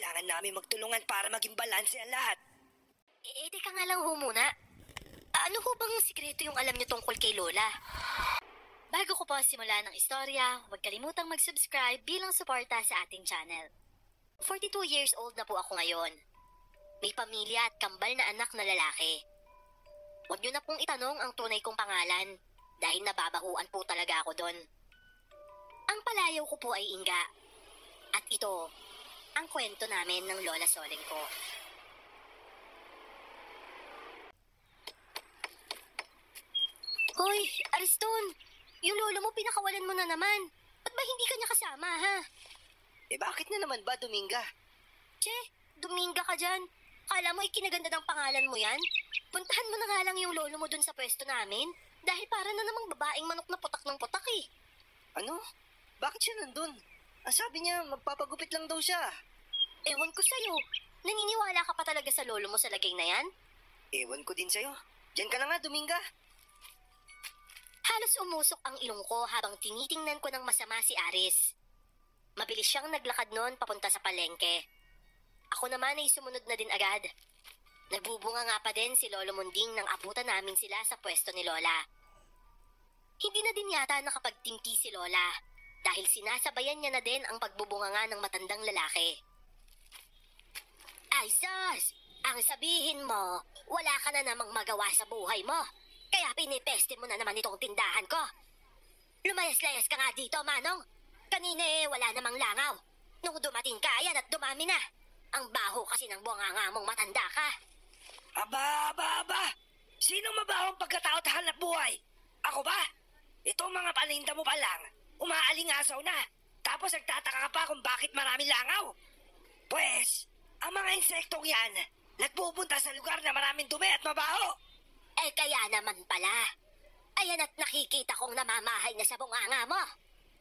Kailangan namin magtulungan para maging balanse ang lahat. Teka nga lang ho muna. Ano ho bang sikreto yung alam niyo tungkol kay Lola? Bago ko po simulan ng istorya, huwag kalimutang mag-subscribe bilang suporta sa ating channel. 42 years old na po ako ngayon. May pamilya at kambal na anak na lalaki. Huwag niyo na pong itanong ang tunay kong pangalan dahil nababahuan po talaga ako doon. Ang palayaw ko po ay Inga. At ito, ang kwento namin ng Lola Soleng ko. Hoy, Ariston! Yung lolo mo pinakawalan mo na naman. Ba't ba hindi ka niya kasama, ha? Bakit na naman ba, Dominga? Che, Dominga ka dyan. Kala mo ikinaganda ng pangalan mo yan? Puntahan mo na nga lang yung lolo mo dun sa pwesto namin. Dahil para na namang babaeng manok na putak ng putak eh. Ano? Bakit siya nandun? Ang sabi niya, magpapagupit lang daw siya. Ewan ko sa'yo. Naniniwala ka pa talaga sa lolo mo sa lagay na yan? Ewan ko din sa'yo. Diyan ka na nga, Dominga. Halos umusok ang ilong ko habang tinitingnan ko ng masama si Aris. Mabilis siyang naglakad noon papunta sa palengke. Ako naman ay sumunod na din agad. Nagbubunga nga pa din si Lolo Munding nang abutan namin sila sa pwesto ni Lola. Hindi na din yata nakapagtimpi si Lola dahil sinasabayan niya na din ang pagbubunga nga ng matandang lalaki. Ay sus! Ang sabihin mo, wala ka na namang magawa sa buhay mo. Kaya pinipeste mo na naman itong tindahan ko. Lumayas-layas ka nga dito, Manong. Kanina wala namang langaw. Nung dumating ka, ayan at dumami na. Ang baho kasi ng bunganga mong matanda ka. Aba! Sinong mabahong pagkatao at hanap buhay? Ako ba? Itong mga paninda mo pa lang, umaalingasaw na. Tapos nagtataka ka pa kung bakit maraming langaw. Pwes, ang mga insektong yan, nagpupunta sa lugar na maraming dumi at mabaho. Kaya naman pala. Ayan at nakikita kong namamahay na sa bunganga mo.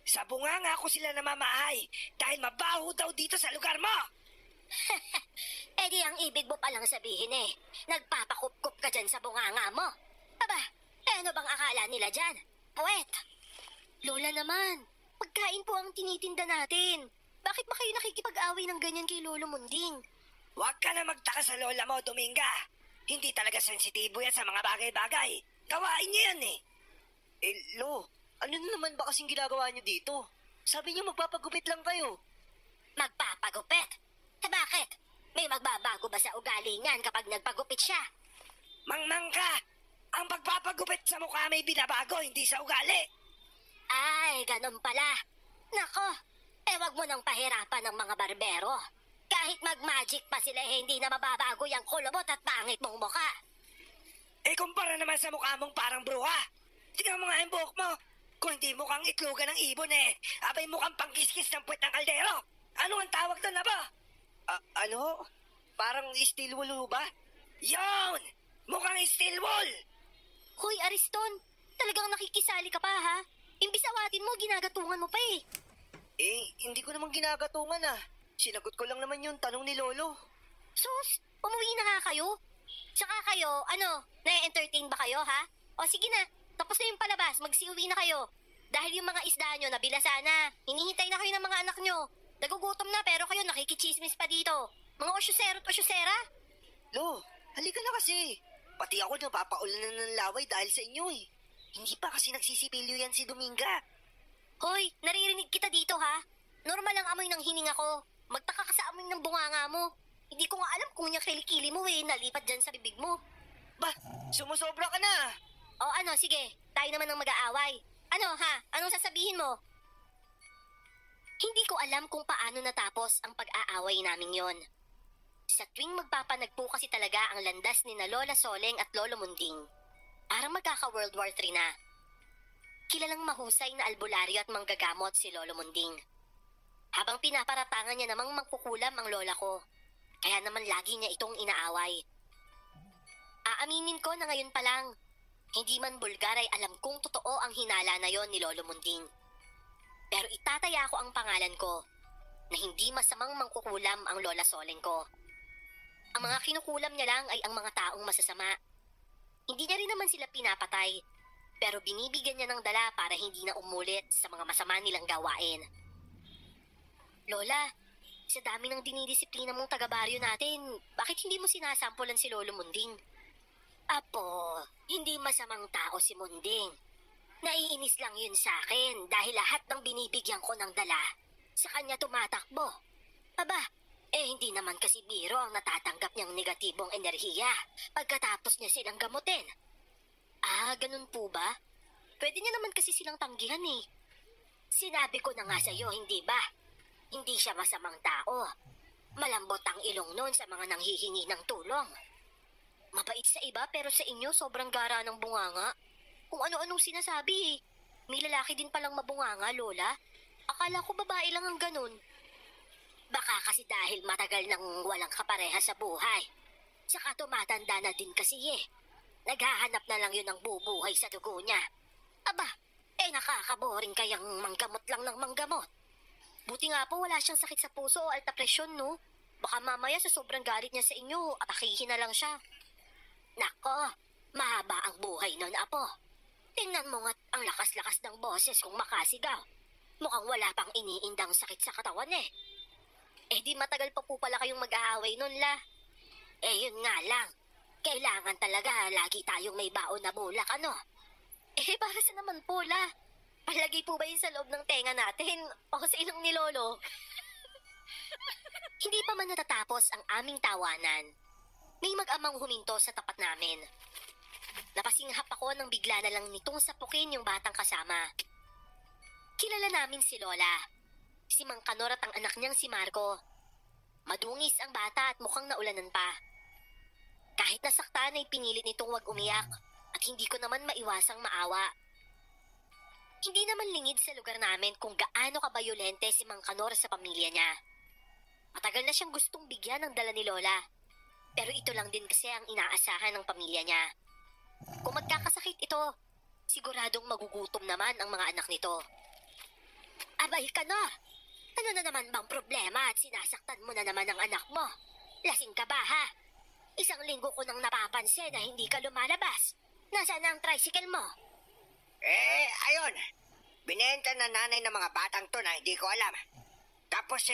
Sa bunganga ko sila namamahay dahil mabaho daw dito sa lugar mo. Di ang ibig mo palang sabihin nagpapakup-kup ka dyan sa bunganga mo. Aba, ano bang akala nila dyan? Puwet! Lola naman, pagkain po ang tinitinda natin. Bakit ba kayo nakikipag-away ng ganyan kay Lolo Munding? Huwag ka na magtaka sa lola mo, Dominga. Hindi talaga sensitibo yan sa mga bagay-bagay. Gawain niya yan Lo, ano na naman ba kasing ginagawa niyo dito? Sabi niyo magpapagupit lang kayo. Magpapagupit? Bakit? May magbabago ba sa ugali niyan kapag nagpagupit siya? Mangmang ka! Ang pagpapagupit sa mukha may binabago, hindi sa ugali. Ay, ganun pala. Nako, wag mo nang pahirapan ng mga barbero. Kahit mag-magic pa sila, hindi na mababago yung kulubot at pangit mong mukha. Kumpara naman sa mukha mong parang bruha. Tingnan mo nga yung buhok mo. Kung hindi mukhang itlogan ng ibon abay mukhang pangkiskis ng puwet ng kaldero. Ano ang tawag doon na ba? Ano? Parang steel wool ba? Yon! Mukhang steel wool! Hoy, Ariston, talagang nakikisali ka pa ha? Imbis awatin mo, ginagatungan mo pa Hindi ko naman ginagatungan Sinagot ko lang naman yung tanong ni Lolo. Sus, umuwi na nga kayo? Tsaka kayo, na-entertain ba kayo ha? O sige na, tapos na yung palabas, magsiuwi na kayo. Dahil yung mga isda nyo nabila sana, hinihintay na kayo ng mga anak nyo. Nagugutom na pero kayo nakikichismis pa dito. Mga osyusero at osyusera? Lo, halika na kasi. Pati ako napapaulan na ng laway dahil sa inyo Hindi pa kasi nagsisipilyo yan si Dominga. Hoy, naririnig kita dito ha? Normal ang amoy ng hininga ko. Magtaka ka sa amoy ng bunganga mo. Hindi ko nga alam kung yung kilikili mo nalipat dyan sa bibig mo. Ba, sumusobra ka na. O sige, tayo naman ang mag-aaway. Ano ha? Anong sasabihin mo? Hindi ko alam kung paano natapos ang pag-aaway namin yon. Sa tuwing magpapanagpo kasi talaga ang landas ni na Lola Soleng at Lolo Munding. Parang magkaka-World War III na. Kilalang mahusay na albularyo at manggagamot si Lolo Munding. Habang pinaparatangan niya namang magkukulam ang lola ko. Kaya naman lagi niya itong inaaway. Aaminin ko na ngayon pa lang, hindi man bulgar ay alam kong totoo ang hinala na yon ni Lolo Munding. Pero itataya ko ang pangalan ko na hindi masamang mangkukulam ang Lola Soleng ko. Ang mga kinukulam niya lang ay ang mga taong masasama. Hindi niya rin naman sila pinapatay, pero binibigyan niya ng dala para hindi na umulit sa mga masama nilang gawain. Lola, Sa dami ng dinidisiplina mong taga-baryo natin, bakit hindi mo sinasampulan si Lolo Munding? Apo, hindi masamang tao si Munding. Naiinis lang yun sa akin dahil lahat ng binibigyan ko ng dala, sa kanya tumatakbo. Aba, hindi naman kasi biro ang natatanggap niyang negatibong enerhiya pagkatapos niya silang gamutin. Ah, ganun po ba? Pwede niya naman kasi silang tanggihan eh. Sinabi ko na nga sa'yo, hindi ba? Hindi siya masamang tao. Malambot ang ilong nun sa mga nanghihingi ng tulong. Mabait sa iba pero sa inyo sobrang gara ng bunganga. Kung ano-anong sinasabi eh. May lalaki din palang mabunganga, Lola. Akala ko babae lang ang ganun. Baka kasi dahil matagal nang walang kapareha sa buhay. Saka tumatanda na din kasi eh. Naghahanap na lang yun ng bubuhay sa dugo niya. Aba, nakakaboring kayang manggamot lang ng manggamot. Buti nga po wala siyang sakit sa puso o alta presyon, no? Baka mamaya sa sobrang galit niya sa inyo, atakihin na lang siya. Nako, mahaba ang buhay nun, Apo. Tingnan mo nga't ang lakas-lakas ng boses kung makasigaw. Mukhang wala pang iniindang sakit sa katawan eh. Di matagal pa po pala kayong mag-aaway nun, La. Yun nga lang. Kailangan talaga lagi tayong may baon na bulak, ano? Para sa naman po, La. Palagi po ba yun sa loob ng tenga natin o sa ilong ni Lolo? Hindi pa man natatapos ang aming tawanan. May mag-amang huminto sa tapat namin. Napasinghap ako nang bigla na lang nitong sapukin yung batang kasama. Kilala namin si Lola. Si Mang Kanor at ang anak niyang si Marco. Madungis ang bata at mukhang naulanan pa. Kahit nasaktan ay pinilit nitong wag umiyak at hindi ko naman maiwasang maawa. Hindi naman lingid sa lugar namin kung gaano kabayolente si Mang Kanor sa pamilya niya. Matagal na siyang gustong bigyan ng dala ni Lola. Pero ito lang din kasi ang inaasahan ng pamilya niya. Kung magkakasakit ito, siguradong magugutom naman ang mga anak nito. Abay, Kanor! Ano na naman bang problema at sinasaktan mo na naman ang anak mo? Lasing ka ba, ha? Isang linggo ko nang napapansin na hindi ka lumalabas. Nasaan ang tricycle mo? Ayun. Binenta na nanay ng mga batang to na hindi ko alam. Tapos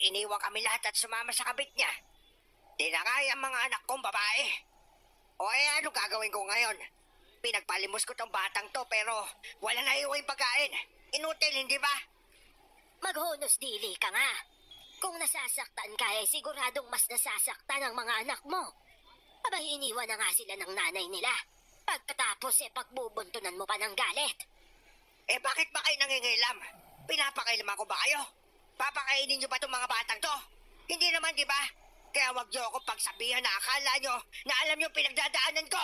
iniwan kami lahat at sumama sa kabit niya. Tinangay ang mga anak kong babae. Ano gagawin ko ngayon? Pinagpalimos ko tong batang to pero wala na iwang pagkain. Inutil, hindi ba? Maghunos dili ka nga. Kung nasasaktan ka siguradong mas nasasaktan ang mga anak mo. Abay, iniwan na nga sila ng nanay nila. Pagkatapos pagbubuntunan mo pa ng galit. Bakit ba kayo nangingilam? Pinapakailaman ko ba kayo? Papakainin niyo ba itong mga batang to? Hindi naman, di ba? Kaya wag niyo ako pagsabihan na akala niyo na alam niyo pinagdadaanan ko.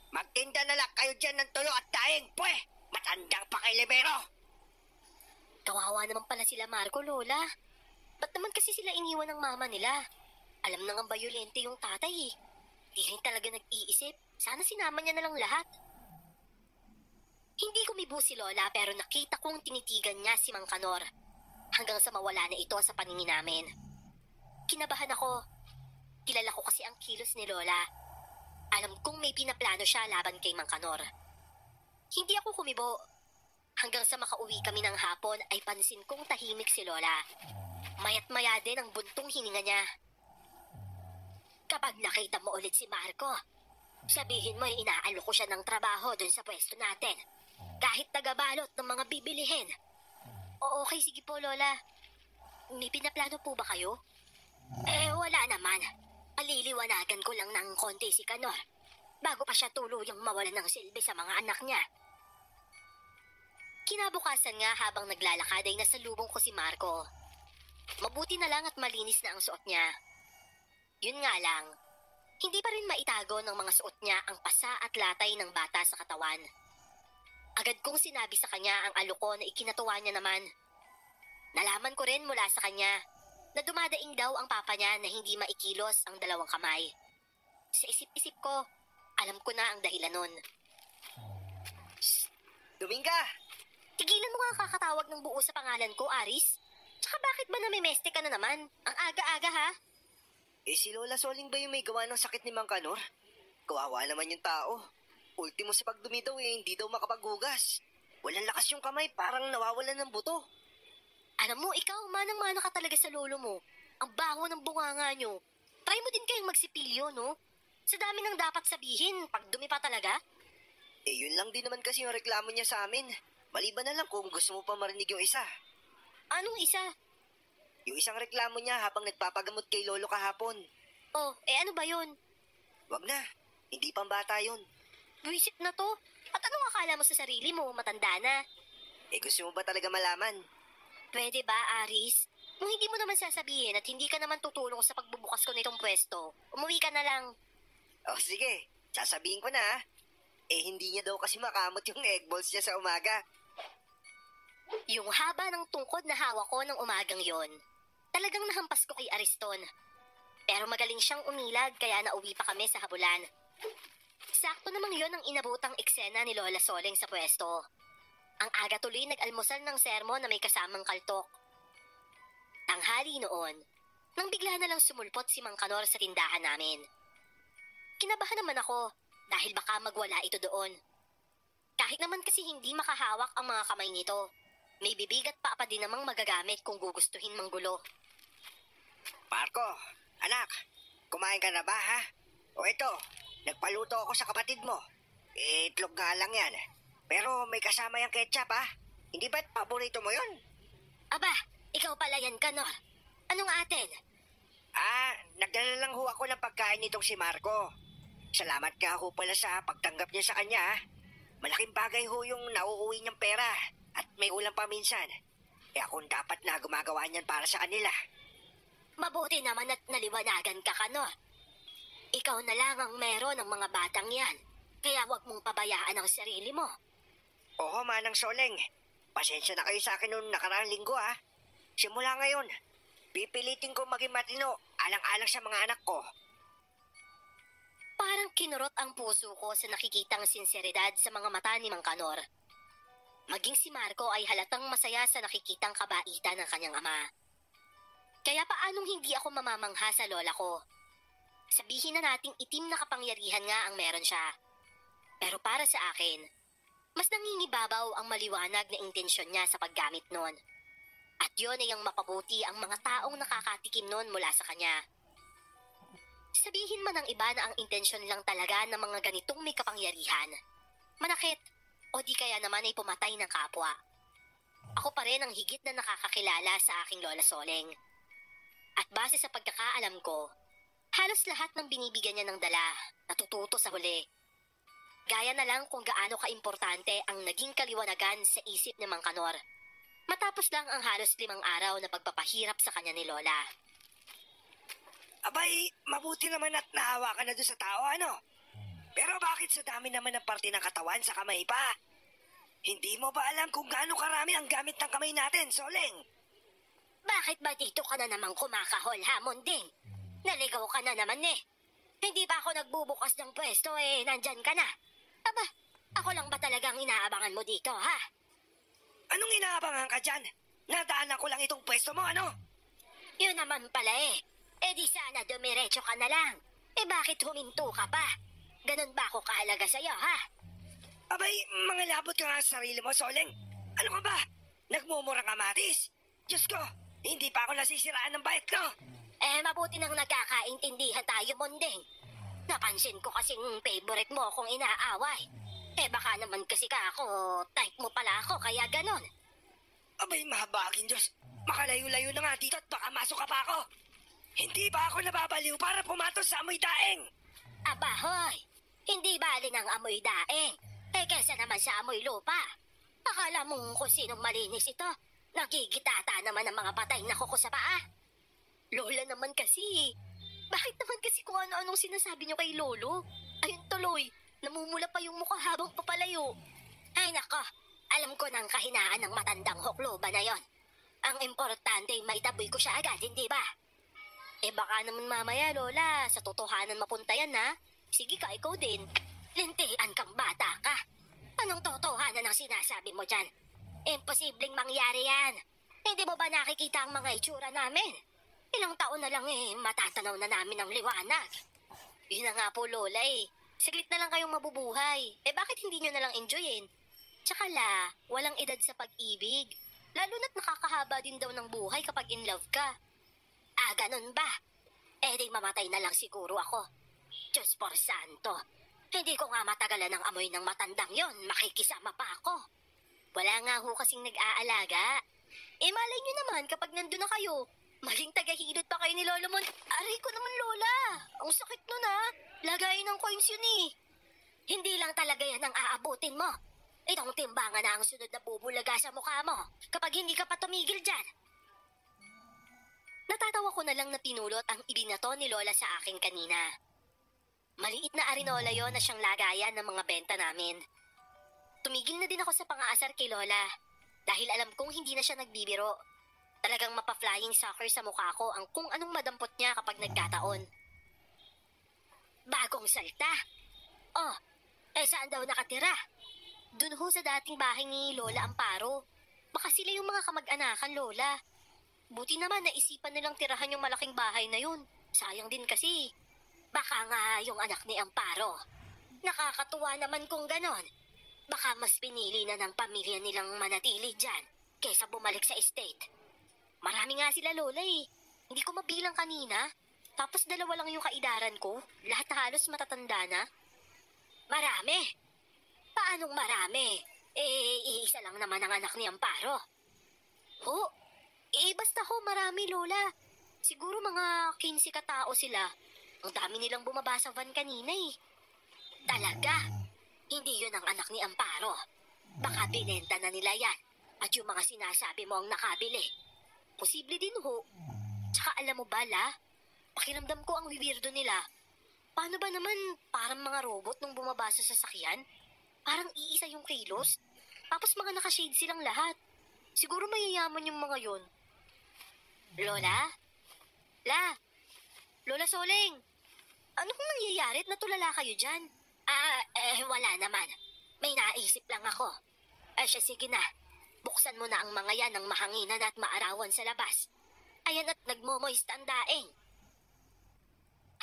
Magtinda na lang kayo dyan ng tuyo at daing, pwe! Matandang pakilibero! Kawawa naman pala sila Marco, Lola. Ba't naman kasi sila iniwan ng mama nila? Alam na nga bayolente yung tatay eh. Di rin talaga nag-iisip. Sana sinama niya na lang lahat. Hindi kumibo si Lola pero nakita kong tinitigan niya si Mang Kanor. Hanggang sa mawala na ito sa paningin namin. Kinabahan ako. Kilala ko kasi ang kilos ni Lola. Alam kong may pinaplano siya laban kay Mang Kanor. Hindi ako kumibo. Hanggang sa makauwi kami ng hapon ay pansin kong tahimik si Lola. Mayat-maya din ang buntong hininga niya. Kapag nakita mo ulit si Marco, sabihin mo inaalo ko siya ng trabaho dun sa pwesto natin. Kahit tagabalot ng mga bibilihin. Okay, sige po, Lola. May pinaplano po ba kayo? Wala naman. Paliliwanagan ko lang ng konti si Kanor bago pa siya tuluyang mawalan ng silbi sa mga anak niya. Kinabukasan nga habang naglalakad ay nasalubong ko si Marco. Mabuti na lang at malinis na ang suot niya. Yun nga lang, hindi pa rin maitago ng mga suot niya ang pasa at latay ng bata sa katawan. Agad kong sinabi sa kanya ang aloko na ikinatuwa niya naman. Nalaman ko rin mula sa kanya na dumadaing daw ang papa niya na hindi maikilos ang dalawang kamay. Sa isip-isip ko, alam ko na ang dahilan nun. Dominga! Tigilan mo nga kakatawag ng buo sa pangalan ko, Aris. Tsaka bakit ba namimeste ka na naman? Ang aga-aga ha? Si Lola Soling ba yung may gawa ng sakit ni Mang Kanor? Kawawa naman yung tao. Ultimo sa pagdumi daw hindi daw makapaghugas. Walang lakas yung kamay, parang nawawalan ng buto. Alam mo, ikaw, manang-mana ka talaga sa lolo mo. Ang baho ng bunganga nyo. Try mo din kayong magsipilyo, no? Sa dami ng dapat sabihin, pag dumi pa talaga. Yun lang din naman kasi yung reklamo niya sa amin. Maliban na lang kung gusto mo pa marinig yung isa. Anong isa? Yung isang reklamo niya habang nagpapagamot kay Lolo kahapon. Oh, ano ba yun? Wag na, hindi pang bata yun. Buisit na to. At anong akala mo sa sarili mo, matanda na? Gusto mo ba talaga malaman? Pwede ba, Aris? Kung hindi mo naman sasabihin at hindi ka naman tutulong sa pagbubukas ko nitong pwesto, umuwi ka na lang. Sige, sasabihin ko na. Hindi niya daw kasi makamot yung egg balls niya sa umaga. Yung haba ng tungkod na hawak ko ng umagang yon, talagang nahampas ko kay Ariston. Pero magaling siyang umilag kaya nauwi pa kami sa habulan. Sakto namang yon ang inabutang eksena ni Lola Soleng sa pwesto. Ang aga tuloy nag-almusal ng sermon na may kasamang kaltok. Tanghali noon, nang bigla na lang sumulpot si Mang Kanor sa tindahan namin. Kinabahan naman ako dahil baka magwala ito doon. Kahit naman kasi hindi makahawak ang mga kamay nito, may bibig at paa pa din namang magagamit kung gugustuhin manggulo. Marco, anak, kumain ka na ba ha? Ito, nagpaluto ako sa kapatid mo. Itlog nga lang yan. Pero may kasama yung ketchup ha? Hindi ba't paborito mo yun? Aba, ikaw pala yan, Kanor. Anong atin? Nagdala lang ho ako ng pagkain nitong si Marco. Salamat nga ho pala sa pagtanggap niya sa kanya ha? Malaking bagay ho yung nauuwi niyang pera at may ulam pa minsan. Akong dapat na gumagawa niyan para sa kanila. Mabuti naman at naliwanagan ka, Kanor. Ikaw na lang ang meron ng mga batang yan. Kaya wag mong pabayaan ang sarili mo. Oo, Manang Soleng. Pasensya na kayo sa akin noong nakaraang linggo ha. Simula ngayon, pipilitin ko maging matino alang-alang sa mga anak ko. Parang kinurot ang puso ko sa nakikitang sinseridad sa mga mata ni Mang Kanor. Maging si Marco ay halatang masaya sa nakikitang kabaitan ng kanyang ama. Kaya paanong hindi ako mamamangha sa lola ko? Sabihin na nating itim na kapangyarihan nga ang meron siya. Pero para sa akin, mas nangingibabaw ang maliwanag na intensyon niya sa paggamit nun. At yun ay ang mapabuti ang mga taong nakakatikim nun mula sa kanya. Sabihin man ng iba na ang intensyon lang talaga ng mga ganitong may kapangyarihan. Manakit, o di kaya naman ay pumatay ng kapwa. Ako pa rin ang higit na nakakakilala sa aking Lola Soleng. At base sa pagkakaalam ko, halos lahat ng binibigyan niya ng dala, natututo sa huli. Gaya na lang kung gaano kaimportante ang naging kaliwanagan sa isip ni Mang Kanor. Matapos lang ang halos 5 araw na pagpapahirap sa kanya ni Lola. Abay, mabuti naman at nahawa ka na doon sa tao, ano? Pero bakit sa dami naman ng parte ng katawan sa kamay pa? Hindi mo ba alam kung gaano karami ang gamit ng kamay natin, Soleng? Bakit ba dito ka na naman kumakahol, Hamonding? Naligaw ka na naman eh. Hindi pa ako nagbubukas ng pwesto nandyan ka na. Aba, ako lang ba talagang inaabangan mo dito, ha? Anong inaabangan ka dyan? Nadaanan ko lang itong pwesto mo, ano? Yun naman pala di sana dumiretso ka na lang. Bakit huminto ka pa? Ganon ba ako kahalaga sa'yo, ha? Abay, mga labot ka nga sa sarili mo, Soleng. Ano ka ba? Nagmumurang kamatis? Diyos ko, hindi pa ako nasisiraan ng bait ko. Mabuti nang nagkakaintindihan tayo, Mondeng. Napansin ko kasing favorite mo akong inaaway. Baka naman kasi ka ako, type mo pala ako, kaya ganon. Abay, mahabagin Diyos. Makalayo-layo na nga dito at baka masok ka pa ako. Hindi ba ako nababaliw para pumatos sa amoy daeng? Aba, hoy! Hindi bali ng amoy daeng. Kesa naman sa amoy lupa. Akala mong kung sinong malinis ito, nagigitata naman ng mga patay na kuko sa paa. Lola naman kasi. Bakit naman kasi kung ano-anong sinasabi niyo kay Lolo? Ayun tuloy, namumula pa yung mukha habang papalayo. Ay nako, alam ko ng kahinaan ng matandang hukloba na yon. Ang importante, maitaboy ko siya agad, hindi ba? Baka naman mamaya, Lola, sa totohanan mapunta yan, ha? Sige ka, ikaw din. Lintian kang bata ka. Anong totohanan ang sinasabi mo dyan? Imposibleng mangyari yan. Hindi mo ba nakikita ang mga itsura namin? Ilang taon na lang matatanaw na namin ang liwanag. Yun na nga po, Lola Saglit na lang kayong mabubuhay. Bakit hindi nyo na lang enjoyin? Tsaka walang edad sa pag-ibig. Lalo na't nakakahaba din daw ng buhay kapag in love ka. ganun ba? Eh di mamatay na lang siguro ako. Diyos por santo. Hindi ko nga matagalan ng amoy ng matandang yon. Makikisama pa ako. Wala nga ho kasing nag-aalaga. Eh malay nyo naman kapag nandun na kayo. Maling tagahilot pa kayo ni Lolo mo. Aray ko naman, Lola. Ang sakit nun ha. Lagayin ng coins yun eh. Hindi lang talaga yan ang aabutin mo. Itong timbangan na ang sunod na bubulaga sa mukha mo kapag hindi ka pa tumigil dyan. Natatawa ko na lang na pinulot ang ibinato ni Lola sa akin kanina. Maliit na arinola yon na siyang lagayan ng mga benta namin. Tumigil na din ako sa pangaasar kay Lola dahil alam kong hindi na siya nagbibiro. Talagang mapa-flying soccer sa mukha ko ang kung anong madampot niya kapag nagkataon. Bagong salta. Oh, saan daw nakatira? Dun ho sa dating bahay ni Lola Amparo. Baka sila yung mga kamag-anakan, Lola. Buti naman naisipan nilang tirahan yung malaking bahay na yun. Sayang din kasi. Baka nga yung anak ni Amparo. Nakakatuwa naman kung ganon. Baka mas pinili na ng pamilya nilang manatili dyan kaysa bumalik sa estate. Marami nga sila, Lola eh. Hindi ko mabilang kanina. Tapos 2 lang yung kaidaran ko. Lahat halos matatanda na. Marami? Paanong marami? Iisa lang naman ang anak ni Amparo. Oh, basta ho marami, Lola. Siguro mga 15 katao sila. Ang dami nilang bumaba sa van kanina eh. Talaga? Hindi yun ang anak ni Amparo. Baka binenta na nila yan. At yung mga sinasabi mo ang nakabili. Posible din ho. Tsaka alam mo ba, La? Pakiramdam ko ang wiwirdo nila. Paano ba naman parang mga robot nung bumaba sa sasakyan? Parang iisa yung kilos. Tapos mga nakashade silang lahat. Siguro mayayaman yung mga yun. Lola? La? Lola Soleng? Ano kung nangyayari at natulala kayo dyan? Wala naman. May naisip lang ako. Siya, sige na. Buksan mo na ang mga yan ng mahanginan at maarawan sa labas. Ayan at nagmomoist ang daing.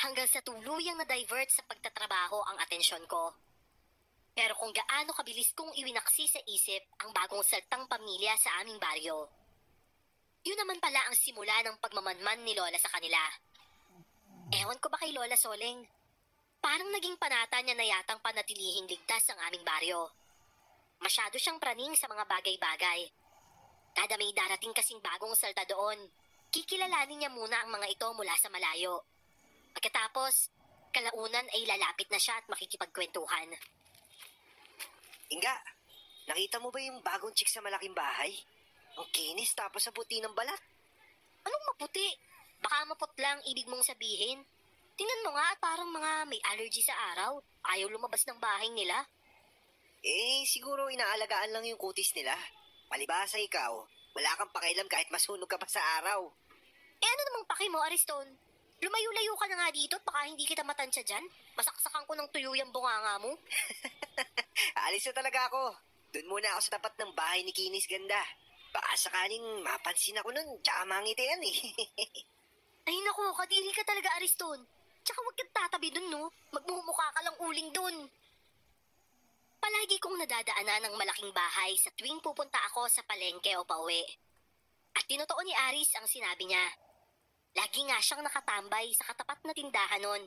Hanggang sa tuluyang na-divert sa pagtatrabaho ang atensyon ko. Pero kung gaano kabilis kong iwinaksi sa isip ang bagong saltang pamilya sa aming baryo. Yun naman pala ang simula ng pagmamanman ni Lola sa kanila. Ewan ko ba kay Lola Soleng? Parang naging panata niya na yatang panatilihing ligtas ang aming baryo. Masyado siyang praning sa mga bagay-bagay. Kada may darating kasing bagong salta doon, kikilalanin niya muna ang mga ito mula sa malayo. Pagkatapos, kalaunan ay lalapit na siya at makikipagkwentuhan. Inga, nakita mo ba yung bagong chick sa malaking bahay? Ang kinis tapos sa puti ng balat. Anong maputi? Baka maputlang ibig mong sabihin. Tingnan mo nga at parang mga may allergy sa araw. Ayaw lumabas ng bahay nila. Siguro inaalagaan lang yung kutis nila. Palibhasa ikaw, wala kang pakialam kahit masunog ka pa sa araw. Ano namang paki mo, Ariston? Lumayo-layo ka na nga dito at baka hindi kita matansya dyan. Masaksakan ko ng tuyo yung bunganga mo. Alis na talaga ako. Doon muna ako sa tapat ng bahay ni Kinis Ganda. Baka sakaling mapansin ako nun, tsaka mangitian eh. Ay naku, kadiri ka talaga, Ariston. Tsaka huwag kang tatabi dun, no? Magmumukha ka lang uling dun. Palagi kong nadadaanan ng malaking bahay sa tuwing pupunta ako sa palengke o pauwi. At tinotoo ni Aris ang sinabi niya. Lagi nga siyang nakatambay sa katapat na tindahan nun.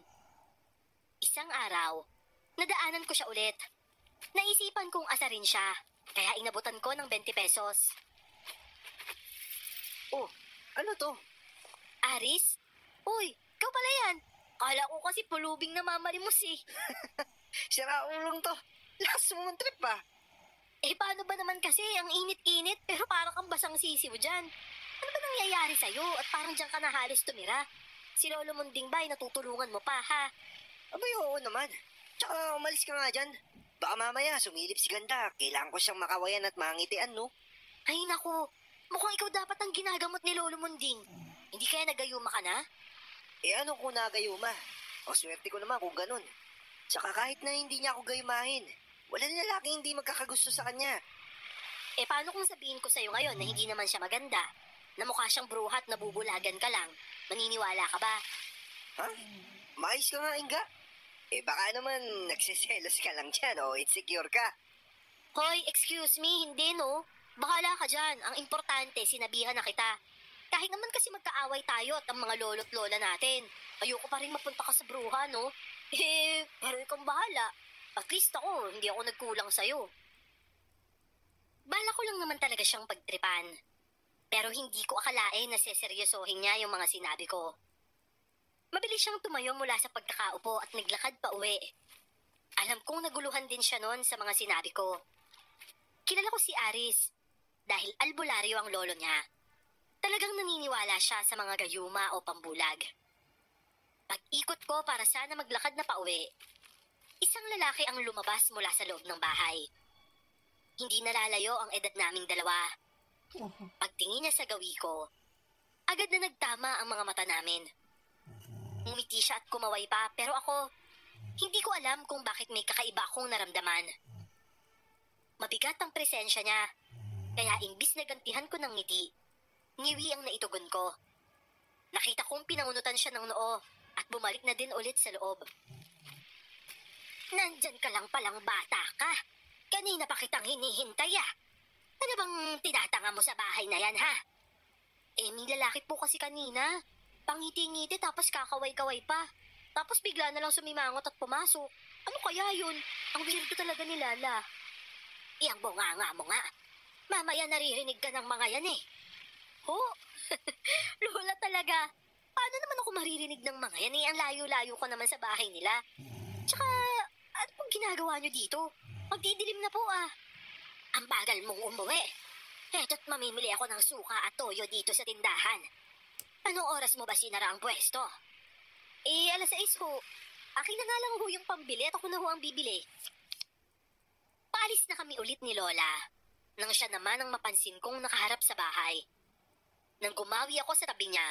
Isang araw, nadaanan ko siya ulit. Naisipan kong asarin siya, kaya inabutan ko ng 20 pesos. Oh, ano to? Aris? Uy, ikaw pala yan. Kala ko kasi pulubing na mamalimos eh. Sira ulong to. Lakas mo ng trip ba? Paano ba naman kasi ang init-init pero parang kang basang sisiw dyan? Ano ba nangyayari sa'yo at parang dyan ka na halos tumira? Si Lolo Munding ba'y natutulungan mo pa, ha? Abay, oo naman. Tsaka umalis ka nga dyan. Baka mamaya sumilip si Ganda. Kailangan ko siyang makawayan at mangitian, no? Ay naku, mukhang ikaw dapat ang ginagamot ni Lolo Munding. Hindi kaya nagayuma ka na? Ano kung nagayuma? O swerte ko naman kung ganun. Tsaka kahit na hindi niya ako gayumahin, wala na lalaking hindi magkakagusto sa kanya. Paano kung sabihin ko sa'yo ngayon na hindi naman siya maganda? Na mukha siyang bruhat na bubulagan ka lang. Maniniwala ka ba? Ha? Mais ka nga, Inga. Baka naman nagsiselos ka lang dyan o insecure ka. Hoy, excuse me, hindi no? Bahala ka dyan. Ang importante, sinabihan na kita. Kahit naman kasi magkaaway tayo at ang mga lolo't lola natin. Ayoko pa rin mapunta ka sa bruha, no? Pero ikaw bahala. At least ako, hindi ako nagkulang sa'yo. Bala ko lang naman talaga siyang pagtripan. Pero hindi ko akalain na seseryosohin niya yung mga sinabi ko. Mabilis siyang tumayo mula sa pagkakaupo at naglakad pa uwi. Alam kong naguluhan din siya noon sa mga sinabi ko. Kilala ko si Aris dahil albularyo ang lolo niya. Talagang naniniwala siya sa mga gayuma o pambulag. Pag-ikot ko para sana maglakad na pauwi, isang lalaki ang lumabas mula sa loob ng bahay. Hindi nalalayo ang edad naming dalawa. Pagtingin niya sa gawi ko, agad na nagtama ang mga mata namin. Ngumiti siya at kumaway pa, pero ako, hindi ko alam kung bakit may kakaiba akong naramdaman. Mabigat ang presensya niya, kaya imbis na gantihan ko ng ngiti, ngiwi ang naitugon ko. Nakita kong pinangunutan siya ng noo at bumalik na din ulit sa loob. Nandyan ka lang palang bata ka. Kanina pa kitang hinihintay ah. Ano bang tinatanga mo sa bahay na yan ha? May lalaki po kasi kanina. Pangiti-ngiti tapos kakaway-kaway pa. Tapos bigla na lang sumimangot at pumasok. Ano kaya yun? Ang weirdo talaga ni Lala. Iyang bunganga mo nga. Mamaya naririnig ka ng mga yan eh. Ho? Lola talaga. Paano naman ako maririnig ng mga yan eh? Ang layo-layo ko naman sa bahay nila. Tsaka, ano pong ginagawa nyo dito? Magdidilim na po ah. Ang bagal mong umuwi. Eto't mamimili ako ng suka at toyo dito sa tindahan. Anong oras mo ba sinara ang pwesto? 6:00 ho. Akin na nga lang ho yung pambili at ako na ho ang bibili. Paalis na kami ulit ni Lola nang siya naman ang mapansin kong nakaharap sa bahay. Nang gumawi ako sa tabi niya,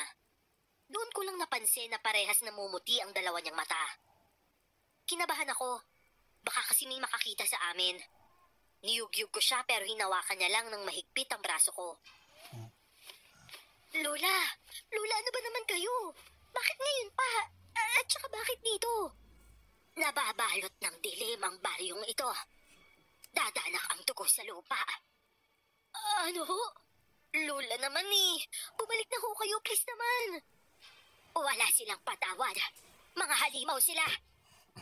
doon ko lang napansin na parehas namumuti ang dalawa niyang mata. Kinabahan ako. Baka kasi may makakita sa amin. Niyugyug ko siya pero hinawakan niya lang ng mahigpit ang braso ko. Lola! Lola, ano ba naman kayo? Bakit ngayon pa? At saka bakit dito? Nababalot ng dilim ang baryong ito. Dadanak ang dugo sa lupa. Ano? Lola naman eh. Bumalik na ho kayo, please naman. Wala silang patawad. Mga halimaw sila.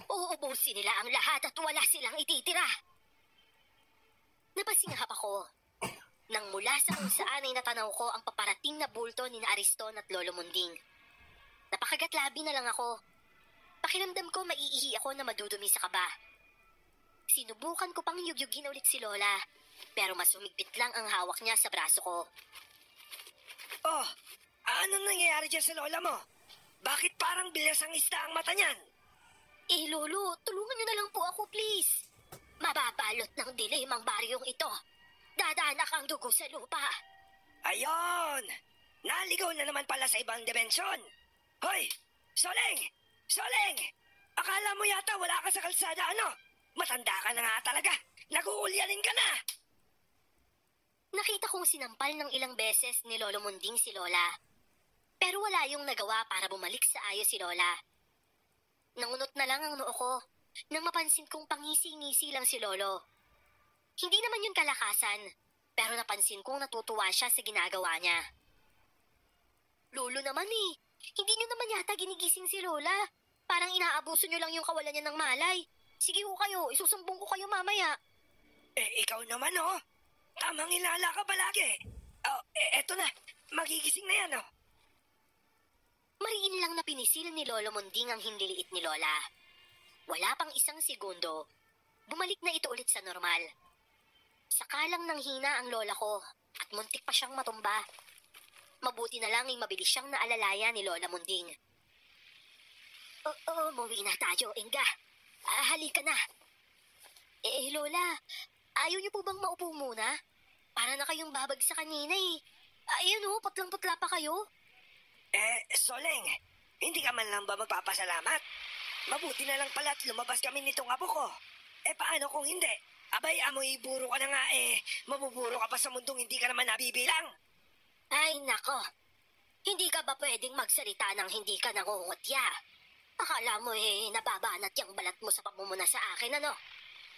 Uubusin nila ang lahat at wala silang ititira. Napasinghap ako. Nang mula sa kung saan ay natanaw ko ang paparating na bulto ni Ariston at Lolo Munding. Napakagatlabi na lang ako. Pakiramdam ko maiihi ako na madudumi sa kaba. Sinubukan ko pang yugyugin ulit si Lola, pero mas umigpit lang ang hawak niya sa braso ko. Oh, anong nangyayari dyan sa lola mo? Bakit parang bilas ang isda ang mata niyan? Lolo, tulungan niyo na lang po ako, please. Mababalot ng dilim ang baryong ito. Dadanak ang dugo sa lupa. Ayon! Naligaw na naman pala sa ibang dimensyon. Hoy! Soleng! Soleng! Akala mo yata wala ka sa kalsada, ano? Matanda ka na nga talaga. Nag-uulyanin ka na. Nakita kong sinampal ng ilang beses ni Lolo Munding si Lola. Pero wala yung nagawa para bumalik sa ayos si Lola. Nangunot na lang ang noo ko nang mapansin kong pangisi-ngisi lang si Lolo. Hindi naman yun kalakasan, pero napansin kong natutuwa siya sa ginagawa niya. Lolo naman eh, hindi nyo naman yata ginigising si Lola. Parang inaabuso nyo lang yung kawalan niya ng malay. Sige ho kayo, isusumbong ko kayo mamaya. Ikaw naman oh. Tamang ilala ka palagi. Oh, eto na. Magigising na yan oh. Mariin lang na pinisil ni Lolo Munding ang hinliliit ni Lola. Wala pang isang segundo, bumalik na ito ulit sa normal. Sakalang nanghina ang lola ko at muntik pa siyang matumba. Mabuti na lang ay mabilis siyang naalalaya ni Lola Munding. Umuwi na tayo, Inga. Halika na. Lola, ayaw niyo po bang maupo muna? Para na kayong babag sa kanina eh. Ayun putlang-putla pa kayo. Soleng, hindi ka man lang ba magpapasalamat? Mabuti na lang pala at lumabas kami nitong apo ko. Paano kung hindi? Abay, amoy buro ka na nga mabuburo ka pa sa mundong hindi ka naman nabibilang. Ay, nako. Hindi ka ba pwedeng magsalita ng hindi ka nangungutya? Akala mo nababanat yung balat mo sa pamumuna sa akin, ano?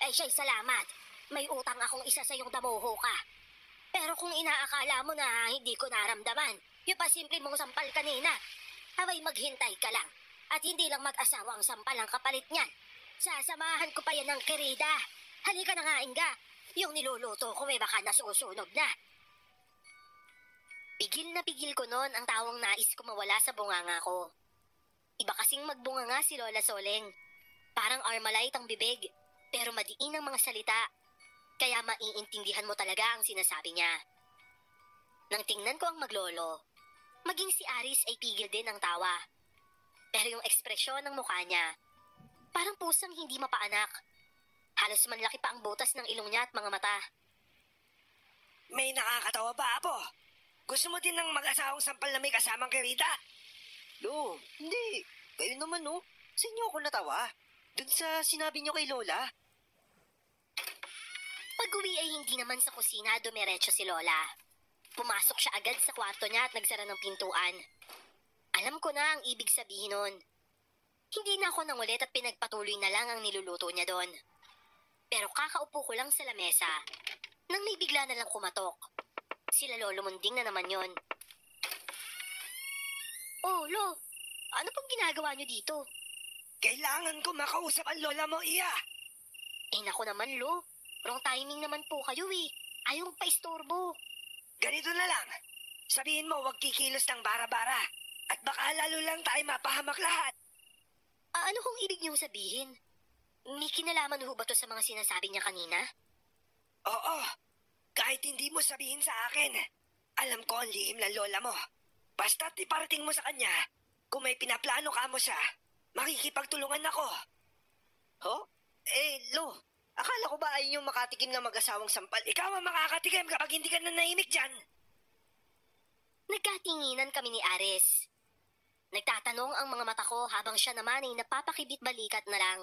Siya'y salamat. May utang akong isa sa yung damuho ka. Pero kung inaakala mo na hindi ko naramdaman, Yung pasimple mong sampal kanina. Abay, maghintay ka lang. At hindi lang mag-asawa ang sampal ang kapalit niyan. Sasamahan ko pa yan ng kerida. Halika na nga, Inga. Yung niluluto ko baka nasusunog na. Pigil na pigil ko noon ang tawang nais ko mawala sa bunganga ko. Iba kasing magbunganga si Lola Soleng. Parang Armalite ang bibig, pero madiin ang mga salita. Kaya maiintindihan mo talaga ang sinasabi niya. Nang tingnan ko ang maglolo, maging si Aris ay pigil din ang tawa. Pero yung ekspresyon ng mukha niya, parang pusang hindi mapaanak. Halos manlaki pa ang butas ng ilong niya at mga mata. May nakakatawa ba, Apo? Gusto mo din ng mag-asawang sampal na may kasamang kerida? Lo, hindi. Kayo naman, no? Sa inyo ako natawa. Dun sa sinabi niyo kay Lola. Pag-uwi ay hindi naman sa kusina dumiretso si Lola. Pumasok siya agad sa kwarto niya at nagsara ng pintuan. Alam ko na ang ibig sabihin nun. Hindi na ako nangulit at pinagpatuloy na lang ang niluluto niya doon. Pero kakaupo ko lang sa lamesa nang may bigla na lang kumatok. Sila Lolo Munding na naman yon. Oh, Lo, ano pong ginagawa niyo dito? Kailangan ko makausap ang lola mo, Iya. Eh naku naman, Lo. Wrong timing naman po kayo eh. Ayaw pa-istorbo. Ganito na lang. Sabihin mo huwag kikilos ng bara-bara. At baka lalo lang tayo mapahamak lahat. Ano kong ibig niyong sabihin? May kinalaman ho ba to sa mga sinasabi niya kanina? Oo. Kahit hindi mo sabihin sa akin, alam ko ang lihim ng lola mo. Basta't iparating mo sa kanya, kung may pinaplano ka mo siya, makikipagtulungan ako. Ho? Lo, akala ko ba ay yung makatikim na mag-asawang sampal? Ikaw ang makakatikim kapag hindi ka nanahimik dyan. Nagkatinginan kami ni Ares. Nagtatanong ang mga mata ko habang siya naman ay napapakibit balikat na lang.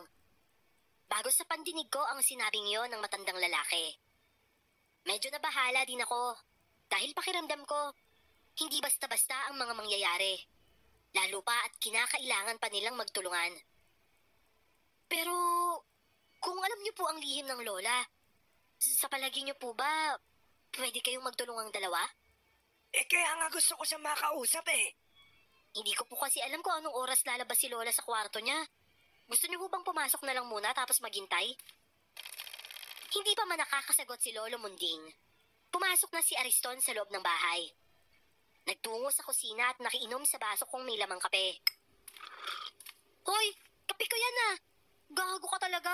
Bago sa pandinig ko ang sinabing yon ng matandang lalaki. Medyo nabahala din ako dahil pakiramdam ko hindi basta-basta ang mga mangyayari. Lalo pa at kinakailangan pa nilang magtulungan. Pero kung alam niyo po ang lihim ng lola, sa palagay niyo po ba pwede kayong magtulungang dalawa? Kaya nga gusto ko siya makausap eh. Hindi ko po kasi alam kung anong oras lalabas si Lola sa kwarto niya. Gusto niyo po bang pumasok na lang muna tapos maghintay? Hindi pa man nakakasagot si Lolo Munding. Pumasok na si Ariston sa loob ng bahay. Nagtungo sa kusina at nakiinom sa baso kung may lamang kape. Hoy, kape ko yan ah. Gago ka talaga.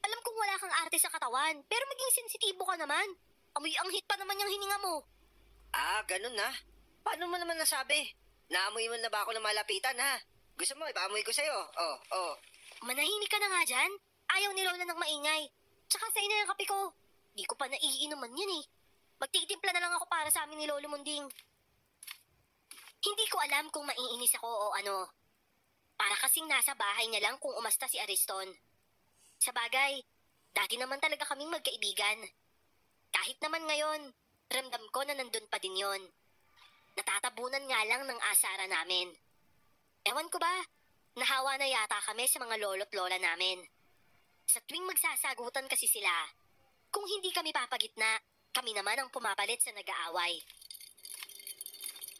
Alam kong wala kang arte sa katawan, pero maging sensitibo ka naman. Amoy anghit pa naman yung hininga mo. Ganun na. Paano mo naman nasabi? Naamoy mo na ba ako na malapitan, ha? Gusto mo, ipaamoy ko sa'yo. Oh. Manahimik ka na nga dyan. Ayaw ni Lola ng maingay. Tsaka sa'yo na yung kape ko. Di ko pa naiinuman yan eh. Magtitimpla na lang ako para sa amin ni Lolo Munding. Hindi ko alam kung maiinis ako o ano. Para kasing nasa bahay niya lang kung umasta si Ariston. Sa bagay, dati naman talaga kaming magkaibigan. Kahit naman ngayon, ramdam ko na nandun pa din yon. Natatabunan nga lang ng asara namin. Ewan ko ba, nahawa na yata kami sa mga lolo't lola namin. Sa tuwing magsasagutan kasi sila, kung hindi kami papagitna, kami naman ang pumapalit sa nag-aaway.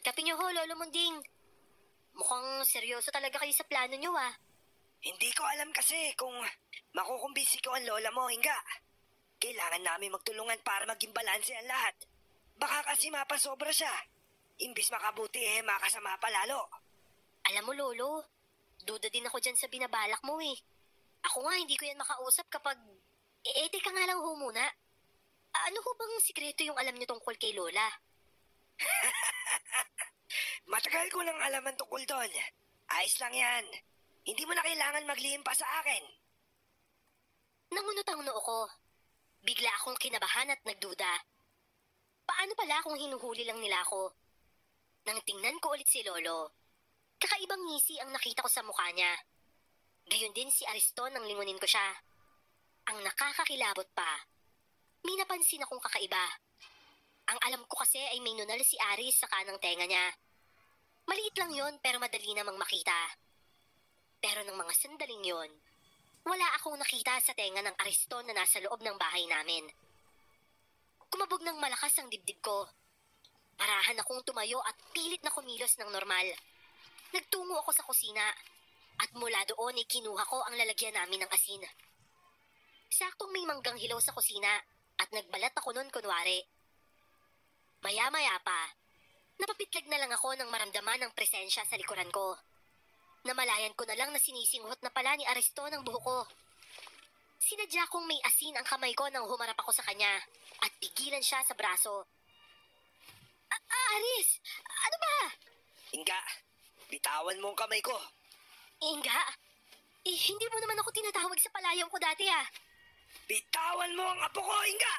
Kapi niyo ho, Lolo Munding. Mukhang seryoso talaga kayo sa plano niyo ah. Hindi ko alam kasi kung makukumbisi ko ang lola mo, Inga. Kailangan namin magtulungan para maging balanse ang lahat. Baka kasi mapasobra siya. Imbis makabuti makasama pa lalo. Alam mo, Lolo, duda din ako dyan sa binabalak mo eh. Ako nga, hindi ko yan makausap kapag... teka nga lang ho muna. Ano ho bang sikreto yung alam niyo tungkol kay Lola? Matagal ko nang alaman tungkol doon. Ayos lang yan. Hindi mo na kailangan maglihim pa sa akin. Nangunot ang noo ko. Bigla akong kinabahan at nagduda. Paano pala kung hinuhuli lang nila ako? Nang tingnan ko ulit si Lolo, kakaibang ngisi ang nakita ko sa mukha niya. Gayon din si Ariston nang lingunin ko siya. Ang nakakakilabot pa, may napansin akong kakaiba. Ang alam ko kasi ay may nunal si Aris sa kanang tenga niya. Maliit lang yon pero madali namang makita. Pero ng mga sandaling yon, wala akong nakita sa tenga ng Ariston na nasa loob ng bahay namin. Kumabog ng malakas ang dibdib ko. Parahan akong tumayo at pilit na kumilos ng normal. Nagtungo ako sa kusina at mula doon ay kinuha ko ang lalagyan namin ng asin. Saktong may manggang hilaw sa kusina at nagbalat ako nun kunwari. Maya-maya pa, napapitlag na lang ako nang maramdaman ng presensya sa likuran ko. Namalayan ko na lang na sinisinghot na pala ni Ariston ang buhok ko. Sinadya kong may asin ang kamay ko nang humarap ako sa kanya at pigilan siya sa braso. Aris! Ano ba? Inga, bitawan mo ang kamay ko. Inga? Hindi mo naman ako tinatawag sa palayong ko dati ah. Bitawan mo ang apo ko, Inga!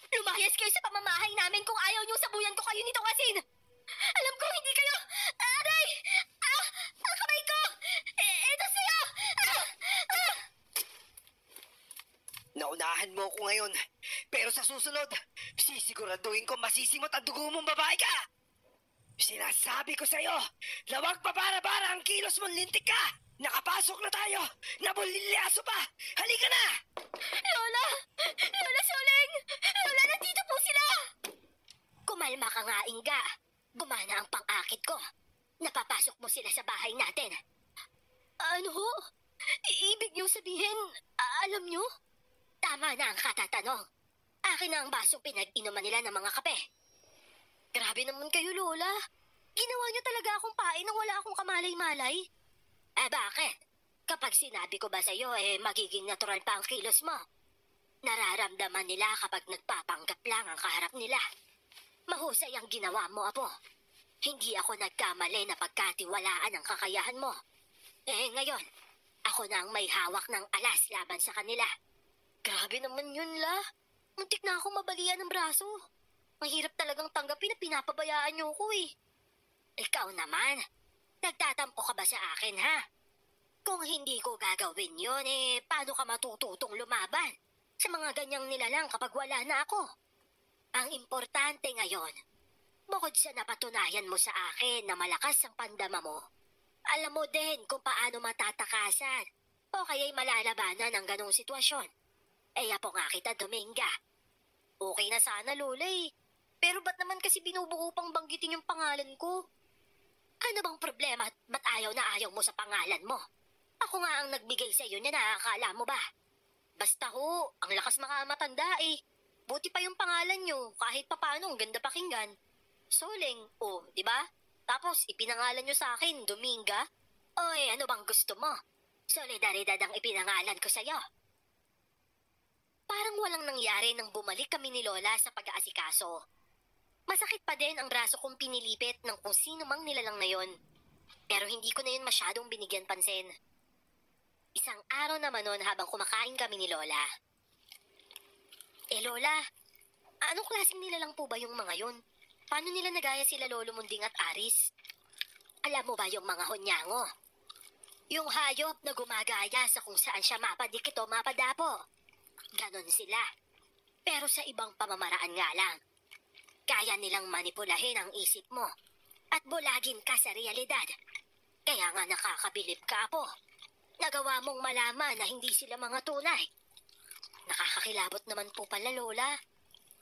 Lumayas kayo sa pamamahay namin kung ayaw niyong sabuyan ko kayo nitong asin! Alam ko hindi kayo... Aray! Ang kamay ko! Ito sa'yo! Naunahan mo ko ngayon. Pero sa susunod, sisiguraduhin ko masisimot ang dugo mong babae ka! Sinasabi ko sa'yo, lawag pa para-para ang kilos mong lintik ka! Nakapasok na tayo! Nabulilyaso pa! Halika na! Lola! Lola Soling! Lola, nandito po sila! Kumalma ka nga, Inga. Gumana ang pang-akit ko. Napapasok mo sila sa bahay natin. Ano ho? Ibig niyo sabihin, alam niyo? Tama na ang katatanong. Akin na ang basong pinag-inuman nila ng mga kape. Grabe naman kayo, Lola. Ginawa niyo talaga akong pain nang wala akong kamalay-malay. Bakit? Kapag sinabi ko ba sa'yo, magiging natural pa ang kilos mo. Nararamdaman nila kapag nagpapanggap lang ang kaharap nila. Mahusay ang ginawa mo, Apo. Hindi ako nagkamali na pagkatiwalaan ang kakayahan mo. Ngayon, ako na ang may hawak ng alas laban sa kanila. Grabe naman yun, La. Muntik na akong mabalian ng braso. Mahirap talagang tanggapin na pinapabayaan niyo ko eh. Ikaw naman, nagtatampo ka ba sa akin, ha? Kung hindi ko gagawin yun, paano ka matututong lumaban sa mga ganyang nilalang kapag wala na ako? Ang importante ngayon, bukod sa napatunayan mo sa akin na malakas ang pandama mo, alam mo din kung paano matatakasan o kaya'y malalabanan ng ganong sitwasyon. Po nga kita, Dominga. Okay na sana, Lola eh. Pero ba't naman kasi binubuo pang banggitin yung pangalan ko? Ano bang problema at ba't ayaw na ayaw mo sa pangalan mo? Ako nga ang nagbigay sa iyo niya, nakakala mo ba? Basta ho, ang lakas makamatanda eh. Buti pa yung pangalan nyo, kahit papano, ang ganda pakinggan. Soling, di ba? Tapos ipinangalan nyo sa akin, Dominga. Ano bang gusto mo? Solidaridad ang ipinangalan ko sa'yo. Parang walang nangyari nang bumalik kami ni Lola sa pag-aasikaso. Masakit pa din ang braso kong pinilipit ng kung sino mang nilalang na yon. Pero hindi ko na yun masyadong binigyan pansin. Isang araw naman noon habang kumakain kami ni Lola. Lola, anong klaseng nilalang po ba yung mga yon? Paano nila nagaya sila Lolo Munding at Aris? Alam mo ba yung mga honyango? Yung hayop na gumagaya sa kung saan siya mapadikit o mapadapo. Ganon sila. Pero sa ibang pamamaraan nga lang. Kaya nilang manipulahin ang isip mo at bulagin ka sa realidad. Kaya nga nakakabilib ka, Apo. Nagawa mong malaman na hindi sila mga tunay. Nakakakilabot naman po pala, Lola.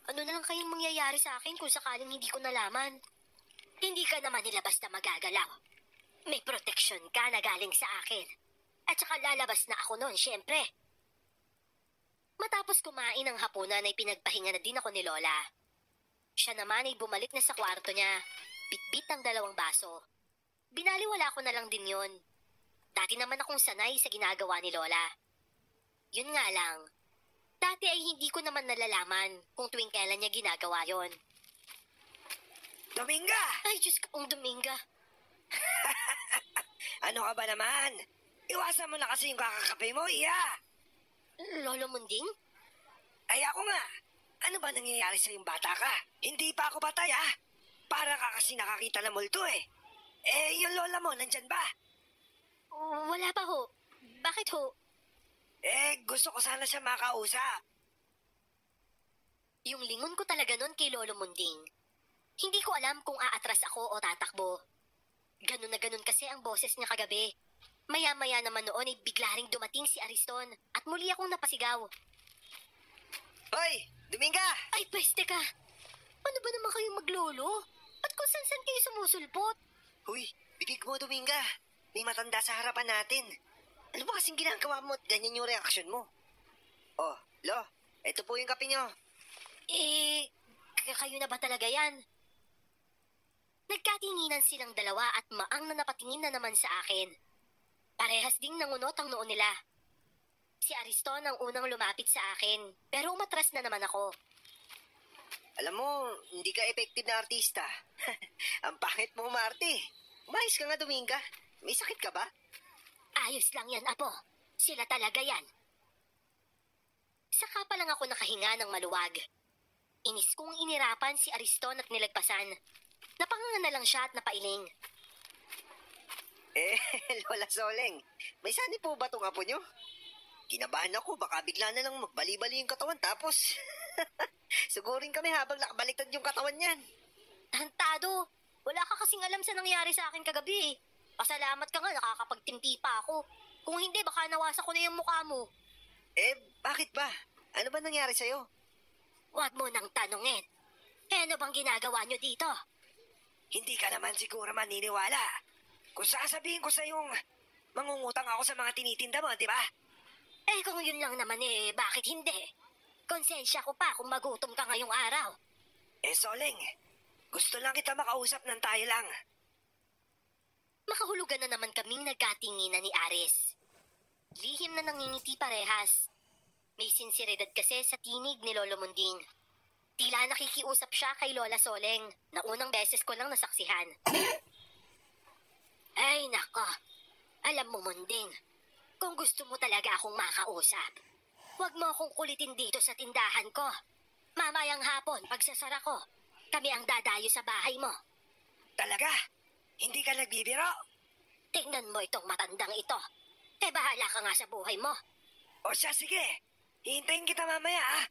Ano na lang kayong mangyayari sa akin kung sakaling hindi ko nalaman? Hindi ka naman nila basta magagalaw. May protection ka na galing sa akin. At saka lalabas na ako noon, syempre. Matapos kumain ng hapunan ay pinagpahinga na din ako ni Lola. Siya naman ay bumalik na sa kwarto niya. Bitbit ang 2 baso. Binaliwala ko na lang din yon. Dati naman akong sanay sa ginagawa ni Lola. Yun nga lang, dati ay hindi ko naman nalalaman kung tuwing kailan niya ginagawa yon. Dominga! Ay, Diyos ko pong Dominga. Ano ka ba naman? Iwasan mo na kasi yung kakakape mo, iya! Lolo Munding? Ay ako nga. Ano ba nangyayari sa yung bata ka? Hindi pa ako batay, ha? Para ka kasi nakakita ng multo, eh. Yung lola mo, nandyan ba? Wala pa ho. Bakit ho? Gusto ko sana siya makausap. Yung lingon ko talaga nun kay Lolo Munding. Hindi ko alam kung aatras ako o tatakbo. Ganun na ganun kasi ang boses niya kagabi. Maya-maya naman noon ay bigla ring dumating si Ariston at muli akong napasigaw. Hoy, Dominga! Ay, pweste ka! Ano ba naman kayong maglolo? At kung saan kayo sumusulpot? Huy, bibig mo, Dominga. May matanda sa harapan natin. Ano ba kasing ginagawa mo at ganyan yung reaksyon mo? Oh, Lo, ito po yung kape nyo. Kayo na ba talaga yan? Nagkatinginan silang dalawa at maang na napatingin na naman sa akin. Parehas ding nangunot ang noo nila. Si Ariston ang unang lumapit sa akin, pero umatras na naman ako. Alam mo, hindi ka effective na artista. Ang pangit mo umarte. Umayos ka nga, Dominga. May sakit ka ba? Ayos lang yan, Apo. Sila talaga yan. Saka pa lang ako nakahinga ng maluwag. Inis kong inirapan si Ariston at nilagpasan. Napanganga na lang siya at napailing. Lola Soleng, may sani po ba itong apo nyo? Kinabahan ako, baka bigla na lang magbali-bali yung katawan tapos sugurin kami habang nakabaliktad yung katawan niyan. Tantado, wala ka kasing alam sa nangyari sa akin kagabi. Pasalamat ka nga, nakakapagtimpi pa ako. Kung hindi, baka nawasa ko na yung mukha mo. Bakit ba? Ano ba nangyari sa'yo? Huwag mo nang tanungin. Ano bang ginagawa nyo dito? Hindi ka naman siguro maniniwala. Kung sasabihin ko sa yung mangungutang ako sa mga tinitinda mo, di ba? Kung yun lang naman bakit hindi? Konsensya ko pa kung magutom ka ngayong araw. Soleng, gusto lang kita makausap ng tayo lang. Makahulugan na naman kaming nagkatinginan ni Aris. Lihim na nangingiti parehas. May sinseridad kasi sa tinig ni Lolo Munding. Tila nakikiusap siya kay Lola Soleng na unang beses ko lang nasaksihan. Ay nako, alam mo Munding, kung gusto mo talaga akong makausap, huwag mo akong kulitin dito sa tindahan ko. Mamayang hapon, pagsasara ko, kami ang dadayo sa bahay mo. Talaga? Hindi ka nagbibiro? Tingnan mo itong matandang ito. Bahala ka nga sa buhay mo. O siya, sige. Hihintayin kita mamaya, ah.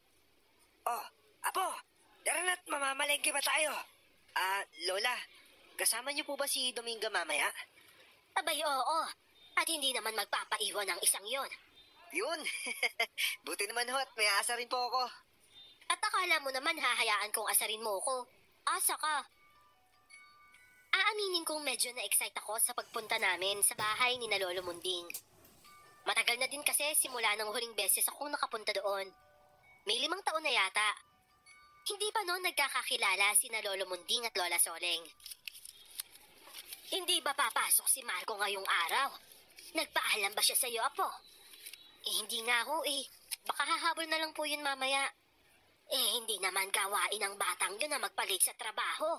Oh, Apo, tara na't mamamalengke ba tayo? Lola, kasama niyo po ba si Dominga mamaya? Abay, oo. At hindi naman magpapaiwan ang isang yon. Yun. Buti naman ho at may asa rin po ako. At akala mo naman hahayaan kong asarin mo ko. Asa ka. Aaminin kong medyo na-excite ako sa pagpunta namin sa bahay ni na Lolo Munding. Matagal na din kasi simula ng huling beses akong nakapunta doon. May 5 taon na yata. Hindi pa noon nagkakakilala si na Lolo Munding at Lola Soleng. Hindi ba papasok si Marco ngayong araw? Nagpaalam ba siya sa iyo, Apo? Hindi nga ho Baka hahabol na lang po yun mamaya. Hindi naman gawain ng batang yun na magpalit sa trabaho.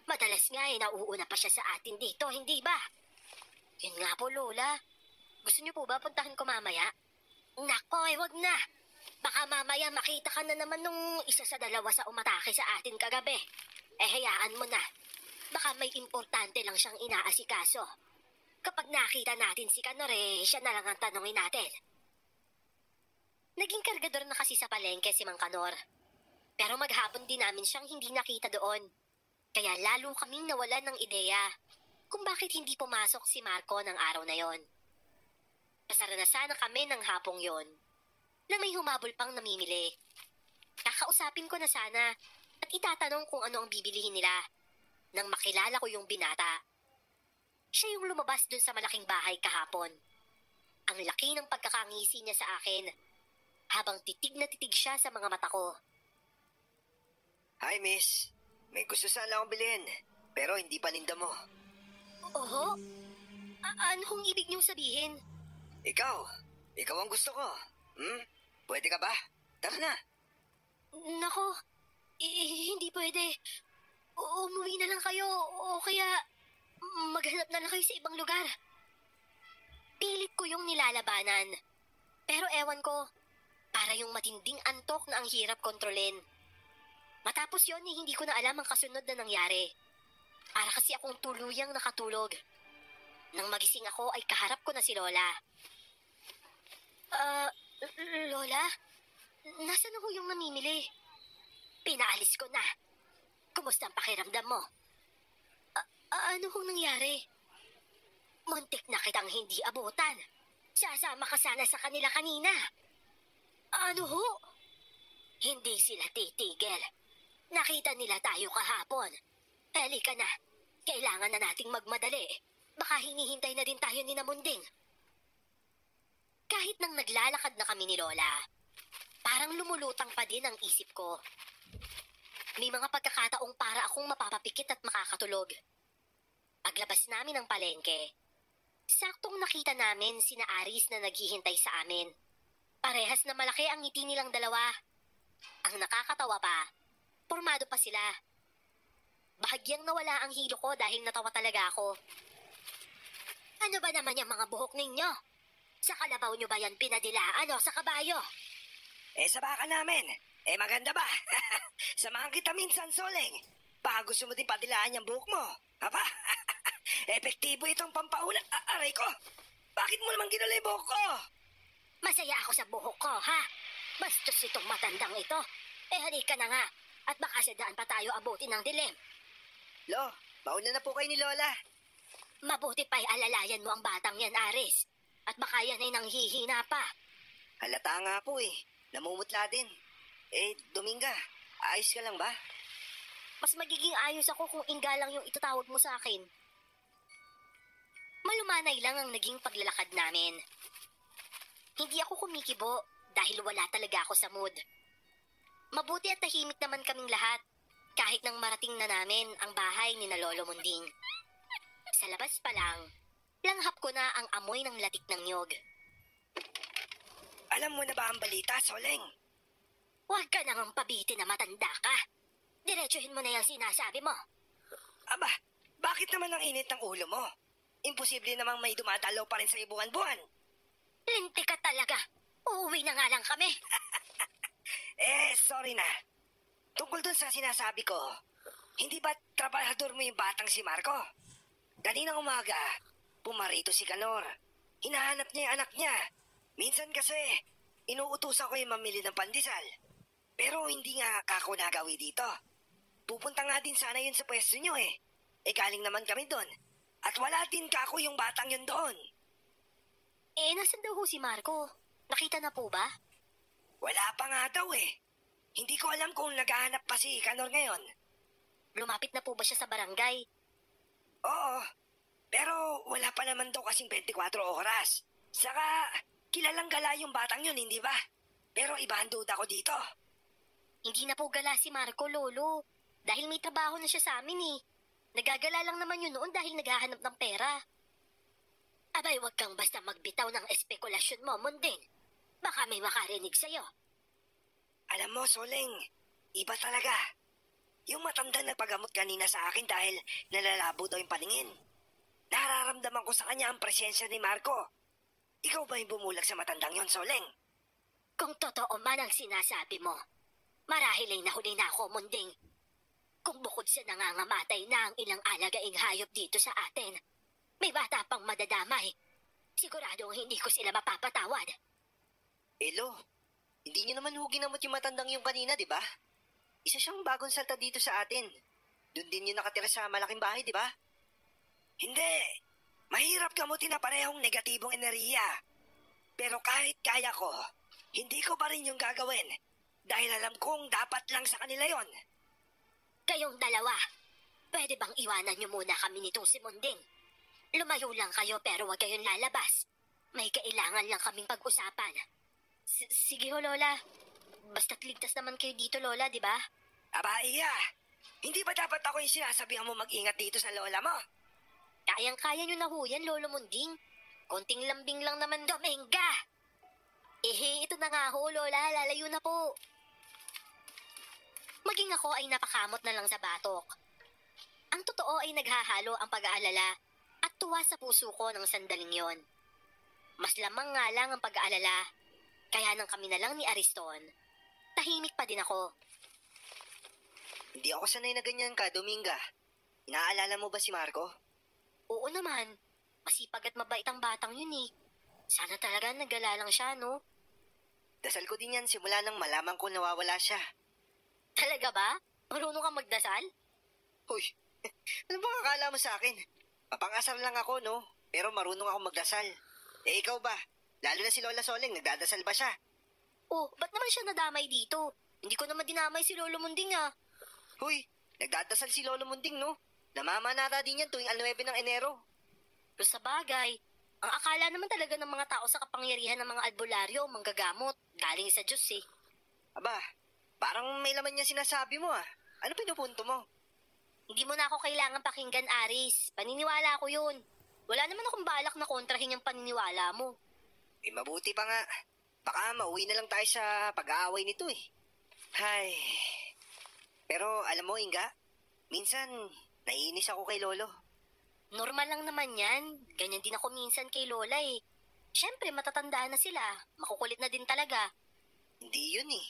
Madalas nga nauuna pa siya sa atin dito, hindi ba? Yun nga po, Lola. Gusto niyo po ba puntahan ko mamaya? Nako, wag na. Baka mamaya makita ka na naman nung isa sa dalawa sa umatake sa atin kagabi. Hayaan mo na. Baka may importante lang siyang inaasikaso. Kapag nakita natin si Kanore, siya na lang ang tanongin natin. Naging kargador na kasi sa palengke si Mang Kanor. Pero maghapon din namin siyang hindi nakita doon. Kaya lalo kaming nawalan ng ideya kung bakit hindi pumasok si Marco ng araw na yon. Pasara na sana kami ng hapong yon na may humabol pang namimili. Kakausapin ko na sana at itatanong kung ano ang bibilihin nila nang makilala ko yung binata. Siya yung lumabas dun sa malaking bahay kahapon. Ang laki ng pagkakangisi niya sa akin habang titig na titig siya sa mga mata ko. Hi, miss. May gusto sana akong bilhin, pero hindi paninda mo. Oho? Anong ibig niyong sabihin? Ikaw ang gusto ko. Pwede ka ba? Tara na. Nako, hindi pwede. Umuwi na lang kayo o kaya maghanap na lang kayo sa ibang lugar. Pilit ko yung nilalabanan. Pero ewan ko, para yung matinding antok na ang hirap kontrolin. Matapos yon hindi ko na alam ang kasunod na nangyari. Para kasi akong tuluyang nakatulog. Nang magising ako ay kaharap ko na si Lola. Lola? Nasaan ako yung namimili? Pinaalis ko na. Kumusta ang pakiramdam mo? Ano hong nangyari? Muntik na kitang hindi abutan. Sasama ka sana sa kanila kanina. Ano ho? Hindi sila titigil. Nakita nila tayo kahapon. Halika na. Kailangan na nating magmadali. Baka hinihintay na din tayo ni Namunding. Kahit nang naglalakad na kami ni Lola, parang lumulutang pa din ang isip ko. May mga pagkakataong para akong mapapapikit at makakatulog. Paglabas namin ng palengke, saktong nakita namin sina Aris na naghihintay sa amin. Parehas na malaki ang ngiti nilang dalawa. Ang nakakatawa pa, pormado pa sila. Bahagyang nawala ang hilo ko dahil natawa talaga ako. Ano ba naman yung mga buhok ninyo? Sa kalabaw nyo ba yan pinadilaan o sa kabayo? Sa baka namin. Maganda ba? Samahan kita minsan, Soleng. Baka gusto mo din padilaan yung buhok mo. Aba, epektibo itong pampauna. Aray ko, bakit mo naman ginulay yung buhok ko? Masaya ako sa buhok ko, ha? Bastos itong matandang ito. Halika na nga. At baka sa daan pa tayo abutin ng dilim. Lo, mauna na po kayo ni Lola. Mabuti pa'y alalayan mo ang batang yan, Aris. At baka yan ay nanghihina pa. Halata nga po namumutla din. Dominga, ayos ka lang ba? Mas magiging ayos ako kung Inga lang yung itatawag mo sa akin. Malumanay lang ang naging paglalakad namin. Hindi ako kumikibo dahil wala talaga ako sa mood. Mabuti at tahimik naman kaming lahat kahit nang marating na namin ang bahay ni na Lolo Munding. Sa labas pa lang, langhap ko na ang amoy ng latik ng niyog. Alam mo na ba ang balita, Soleng? Huwag ka nang pabitin na matanda ka. Diretsuhin mo na yung sinasabi mo. Aba, bakit naman ang init ng ulo mo? Imposible namang may dumadalaw pa rin sa buwan-buwan. Linti ka talaga. Uuwi na nga lang kami. Sorry na. Tungkol dun sa sinasabi ko, hindi ba trabahador mo yung batang si Marco? Kaninang umaga, pumarito si Kanor. Hinahanap niya yung anak niya. Minsan kasi, inuutusan ko yung mamili ng pandesal. Pero hindi nga kako nagawi dito. Pupunta nga din sana yun sa pwesto nyo galing naman kami doon. At wala din kako yung batang yun doon. Nasan daw ho si Marco? Nakita na po ba? Wala pa nga daw Hindi ko alam kung naghahanap pa si Kanor ngayon. Lumapit na po ba siya sa barangay? Oo, pero wala pa naman daw kasing 24 oras. Saka, kilalang gala yung batang yun, hindi ba? Pero iba ang duda ko dito. Hindi na po gala si Marco, Lolo. Dahil may trabaho na siya sa amin Nagagala lang naman yun noon dahil naghahanap ng pera. Abay, wag kang basta magbitaw ng espekulasyon mo, Munding. Baka may makarinig sa'yo. Alam mo, Soleng, iba talaga. Yung matanda nagpagamot kanina sa akin dahil nalalabo daw yung paningin. Nararamdaman ko sa kanya ang presensya ni Marco. Ikaw ba yung bumulag sa matandang yon, Soleng? Kung totoo man ang sinasabi mo, marahil ay nahuli na ako, Munding. Kung bukod sa nangangamatay na ang ilang alagaing hayop dito sa atin, may bata pang madadamay. Siguradong hindi ko sila mapapatawad. Lo, hindi niyo naman ginamot yung matandang yung kanina, di ba? Isa siyang bagong salta dito sa atin. Doon din yung nakatira sa malaking bahay, di ba? Hindi. Mahirap gamutin na parehong negatibong enerhiya. Pero kahit kaya ko, hindi ko pa rin yung gagawin. Dahil alam kong dapat lang sa kanila yon. Kayong dalawa, pwede bang iwanan niyo muna kami nitong si Munding? Lumayo lang kayo pero huwag kayong lalabas. May kailangan lang kaming pag-usapan. Sige ho, Lola. Basta't ligtas naman kayo dito, Lola, di ba? Aba, iya. Hindi ba dapat ako yung sinasabihan mo mag-ingat dito sa lola mo? Kayang-kaya nyo na ho yan, Lolo Munding. Konting lambing lang naman, Dominga. Ito na nga ho, Lola. Lalayo na po. Maging ako ay napakamot na lang sa batok. Ang totoo ay naghahalo ang pag-aalala at tuwa sa puso ko ng sandaling yon. Mas lamang nga lang ang pag-aalala, kaya nang kami na lang ni Ariston, tahimik pa din ako. Hindi ako sanay na ganyan ka, Dominga. Inaalala mo ba si Marco? Oo naman, masipag at mabait ang batang yun Sana talaga nagala lang siya, no? Dasal ko din yan simula nang malaman ko nawawala siya. Talaga ba? Marunong kang magdasal? Hoy, ano ba akala mo sa akin? Papangasar lang ako, no? Pero marunong ako magdasal. Ikaw ba? Lalo na si Lola Soleng, nagdadasal ba siya? Oh, ba't naman siya nadamay dito? Hindi ko naman dinamay si Lolo Munding Huy, nagdadasal si Lolo Munding, no? Namamanata din yan tuwing 9 ng Enero. Pero sa bagay, ang akala naman talaga ng mga tao sa kapangyarihan ng mga albularyo, manggagamot, galing sa Diyos eh. Aba, parang may laman niya sinasabi mo ah. Ano pinupunto mo? Hindi mo na ako kailangan pakinggan, Aris. Paniniwala ko yun. Wala naman akong balak na kontrahin yung paniniwala mo. Eh mabuti pa nga. Baka mauwi na lang tayo sa pag-aaway nito eh. Hay. Pero alam mo, Inga, minsan naiinis ako kay Lolo. Normal lang naman yan. Ganyan din ako minsan kay Lola eh. Siyempre, matatanda na sila. Makukulit na din talaga. Hindi yun eh.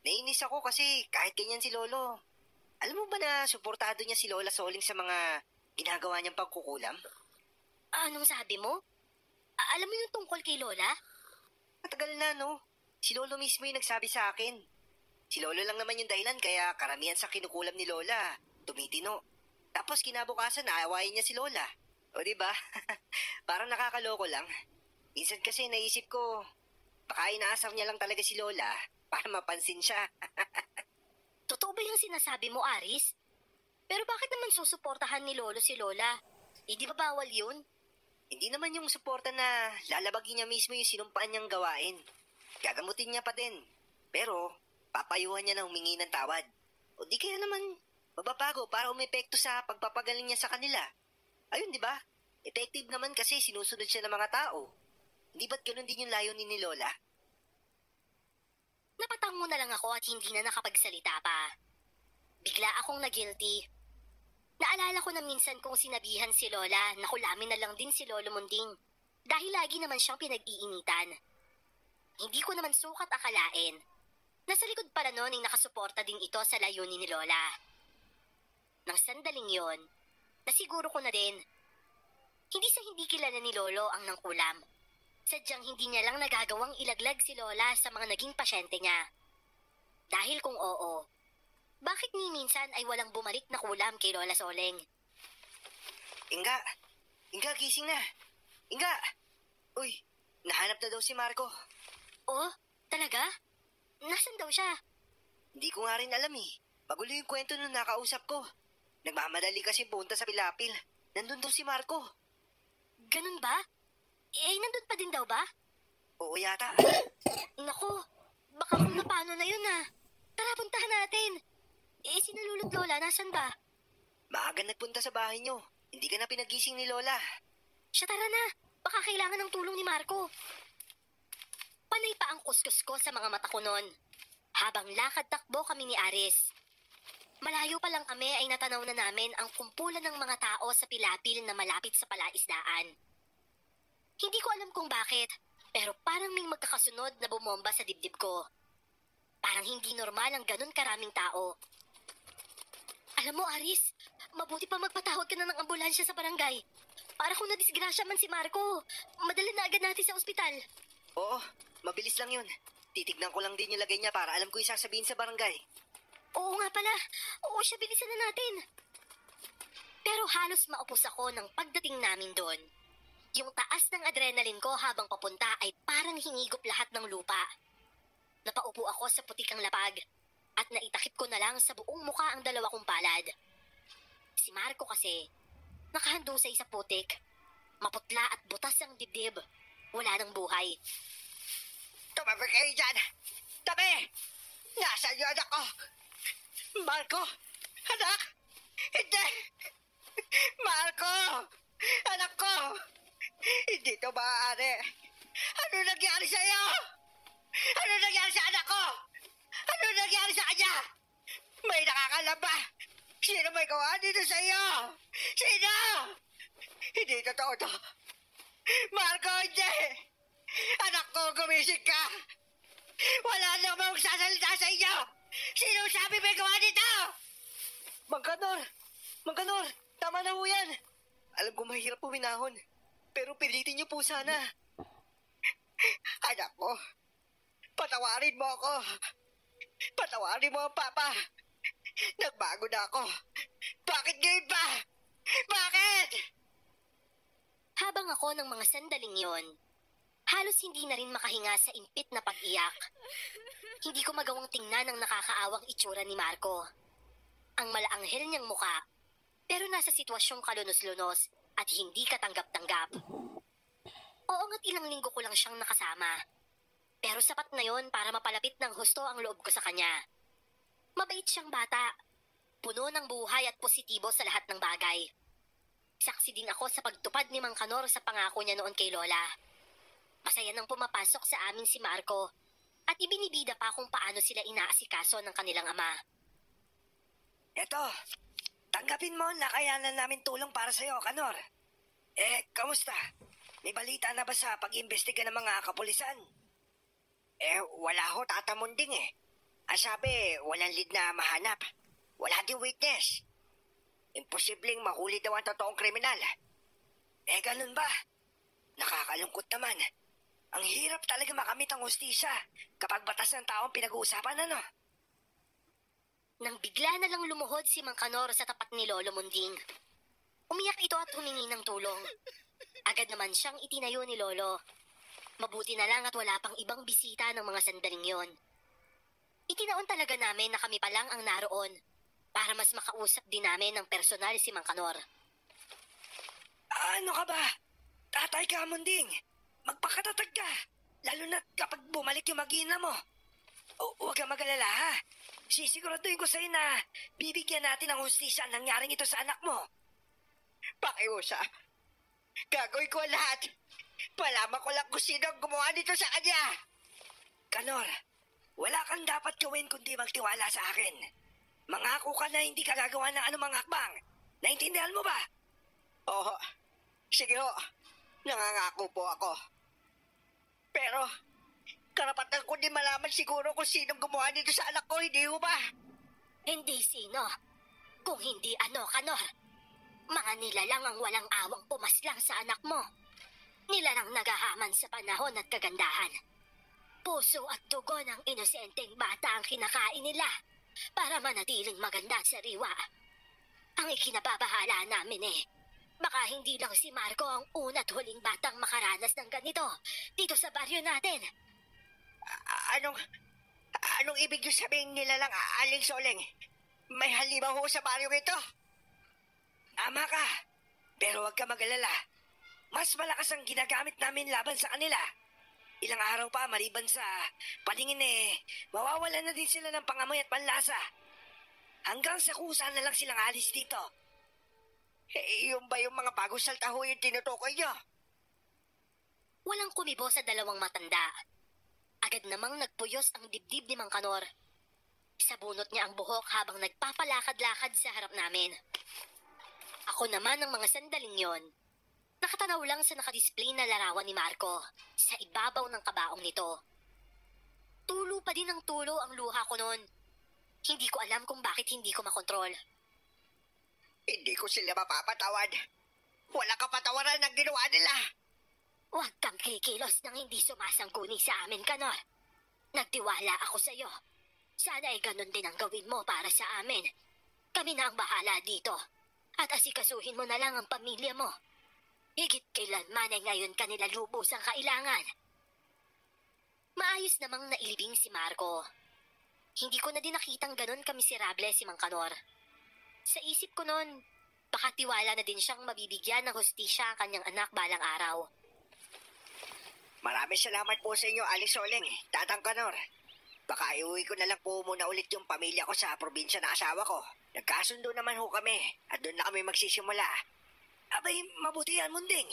Naiinis ako kasi kahit ganyan si Lolo. Alam mo ba na suportado niya si Lola Soling sa mga ginagawa niyang pagkukulam? Anong sabi mo? Alam mo yung tungkol kay Lola? Matagal na, no? Si Lolo mismo yung nagsabi sa akin. Si Lolo lang naman yung dahilan kaya karamihan sa kinukulam ni Lola tumitino. Tapos kinabukasan naawayin niya si Lola. O diba? Parang nakakaloko lang. Minsan kasi naisip ko, baka inaasar niya lang talaga si Lola para mapansin siya. Totoo ba yung sinasabi mo, Aris? Pero bakit naman susuportahan ni Lolo si Lola? Di ba bawal yun? Hindi naman yung suporta na lalabagin niya mismo yung sinumpaan niyang gawain. Gagamutin niya pa din. Pero, papayuhan niya na humingi ng tawad. O di kaya naman, mababago para umepekto sa pagpapagaling niya sa kanila. Ayun, di ba? Effective naman kasi sinusunod siya ng mga tao. Hindi ba't ganun din yung layunin ni Lola? Napatang mo na lang ako at hindi na nakapagsalita pa. Bigla akong na-guilty. Naalala ko na minsan kong sinabihan si Lola na kulamin na lang din si Lolo Munding dahil lagi naman siyang pinag-iinitan. Hindi ko naman sukat akalain. Nasa likod pala noon ay nakasuporta din ito sa layunin ni Lola. Nang sandaling yon, nasiguro ko na din. Hindi sa hindi kilala ni Lolo ang nangkulam. Sadyang hindi niya lang nagagawang ilaglag si Lola sa mga naging pasyente niya. Dahil kung oo, bakit ni minsan ay walang bumalik na kulam kay Lola Soleng? Inga! Inga, gising na! Inga! Uy, nahanap na daw si Marco. Oh, talaga? Nasaan daw siya? Hindi ko nga rin alam eh. Magulo yung kwento nung nakausap ko. Nagmamadali kasi punta sa Pilapil. Nandun daw si Marco. Ganun ba? Nandun pa din daw ba? Oo yata. Naku, baka kung napano na yun ah. Tara, puntahan natin. Sinalulot Lola, nasan ba? Maaga nagpunta sa bahay niyo. Hindi ka na pinagising ni Lola. Siya, tara na. Baka kailangan ng tulong ni Marco. Panay pa ang kuskus ko sa mga mata ko noon. Habang lakad-takbo kami ni Aris. Malayo pa lang kami ay natanaw na namin ang kumpulan ng mga tao sa Pilapil na malapit sa palaisdaan. Hindi ko alam kung bakit, pero parang may magkakasunod na bumomba sa dibdib ko. Parang hindi normal ang ganun karaming tao. Alam mo, Aris, mabuti pa magpatawag ka na ng ambulansya sa barangay. Para kung nadisgrasya man si Marco, madala na agad natin sa ospital. Oo, mabilis lang yun. Titignan ko lang din yung lagay niya para alam ko yung sasabihin sa barangay. Oo nga pala. Oo siya, bilisan na natin. Pero halos maupos ako ng pagdating namin doon. Yung taas ng adrenaline ko habang papunta ay parang hinigop lahat ng lupa. Napaupo ako sa putikang lapag at naitakip ko na lang sa buong muka ang dalawa kong palad. Si Marco kasi, nakahandusay sa putik. Maputla at butas ang dibdib. Wala nang buhay. Tumabi kayo dyan! Tabi! Nasaan yung anak ko? Marco! Anak! Hindi! Marco! Anak ko! Hindi ito maaari! Ano nangyari sa'yo? Ano nangyari sa anak ko? Ano nangyari sa kanya? May nakakalam ba? Sino may gawa dito sa'yo? Sino? Hindi totoo to. Marco, hindi! Anak ko, gumising ka! Wala namang magsasalita sa inyo! Sino sabi may gawa dito? Mangkanor! Mangkanor! Tama na ho yan! Alam ko mahirap puminahon, pero pilitin niyo po sana. Anak ko, patawarin mo ako. Patawarin mo ang papa. Nagbago na ako. Bakit ngayon pa? Bakit? Habang ako ng mga sandaling yon, halos hindi na rin makahinga sa impit na pag-iyak. Hindi ko magawang tingnan ang nakakaawang itsura ni Marco. ang malaanghel niyang muka, pero nasa sitwasyong kalunos-lunos at hindi katanggap-tanggap. Oo nga't ilang linggo ko lang siyang nakasama. Pero sapat na yon para mapalapit ng husto ang loob ko sa kanya. Mabait siyang bata, puno ng buhay at positibo sa lahat ng bagay. Saksi din ako sa pagtupad ni Mang Kanor sa pangako niya noon kay Lola. Masaya nang pumapasok sa amin si Marco at ibinibida pa kung paano sila inaasikaso ng kanilang ama. Eto, tanggapin mo na kayanan namin tulong para sa'yo, Kanor. Kamusta? May balita na ba sa pag-imbestiga ng mga kapulisan? Wala ho, Tata Munding eh. Ang sabi, walang lead na mahanap. Wala din witness. Imposibleng mahuli daw ang totoong kriminal. Ganun ba? Nakakalungkot naman. Ang hirap talaga makamit ang hustisya kapag batas ng taong pinag-uusapan, ano? Nang bigla na lang lumuhod si Mang Kanor sa tapat ni Lolo Munding. Umiyak ito at humingi ng tulong. Agad naman siyang itinayo ni Lolo. Mabuti na lang at wala pang ibang bisita ng mga sandaling yon. Itinaon talaga namin na kami pa lang ang naroon para mas makausap din namin ng personal si Mang Kanor. Ano ka ba? Tatay ka, Munding. Magpakatatag ka. Lalo na kapag bumalik yung mag-ina mo. Huwag kang mag-alala, ha? Sisiguraduhin ko sa'yo na bibigyan natin ng hustisya ang nangyaring ito sa anak mo. Pakiusap. Gagawin ko ang lahat. Malaman ko lang kung sino ang gumawa nito sa kanya. Kanor, wala kang dapat gawin kundi magtiwala sa akin. Mangako ka na hindi ka gagawa ng anumang hakbang. Naintindihan mo ba? Oo. Sige ho. Nangangako po ako. Pero, karapatan ko din malaman siguro kung sinong gumawa nito sa anak ko, hindi ho ba? Hindi sino. Kung hindi ano, Kanor. Mga nilalang ang walang awang pumaslang sa anak mo. Nilalang nagahaman sa panahon at kagandahan. Puso at dugo ng inosenteng bata ang kinakain nila para manatiling maganda at sariwa. Ang ikinababahala namin baka hindi lang si Marco ang una at huling batang makaranas ng ganito dito sa baryo natin. Anong ibig niyo sabihin nila lang, Aling Soleng? May halimaw ho sa baryo ito? Tama ka. Pero huwag ka mag-alala. Mas malakas ang ginagamit namin laban sa kanila. Ilang araw pa maliban sa palingin mawawalan na din sila ng pangamoy at panlasa. Hanggang sa kusa na lang silang alis dito. Yun ba yung mga bagong salta ho yung tinutukoy niyo? Walang kumibo sa dalawang matanda. Agad namang nagpuyos ang dibdib ni Mang Kanor. Sabunot niya ang buhok habang nagpapalakad-lakad sa harap namin. Ako naman ang mga sandaling yon. Nakatanaw lang sa nakadisplay na larawan ni Marco sa ibabaw ng kabaong nito. Tulo pa din ng tulo ang luha ko noon. Hindi ko alam kung bakit hindi ko makontrol. Hindi ko sila mapapatawad. Wala kapatawaran ang ginawa nila. Huwag kang kikilos nang hindi sumasangguni sa amin, Kanor. Nagtiwala ako sa iyo. Sana ay ganun din ang gawin mo para sa amin. Kami na ang bahala dito. At asikasuhin mo na lang ang pamilya mo. Higit kailanman ay ngayon kanila lubos ang kailangan. Maayos namang nailibing si Marco. Hindi ko na din nakitang ganun kamiserable si Mang Kanor. Sa isip ko noon, baka tiwala na din siyang mabibigyan ng hustisya ang kanyang anak balang araw. Maraming salamat po sa inyo, Aling Soleng, Tatang Kanor. Baka iuwi ko na lang po muna ulit yung pamilya ko sa probinsya na asawa ko. Nagkasundo naman ho kami at doon na kami magsisimula. Abay, mabuti yan, Munding.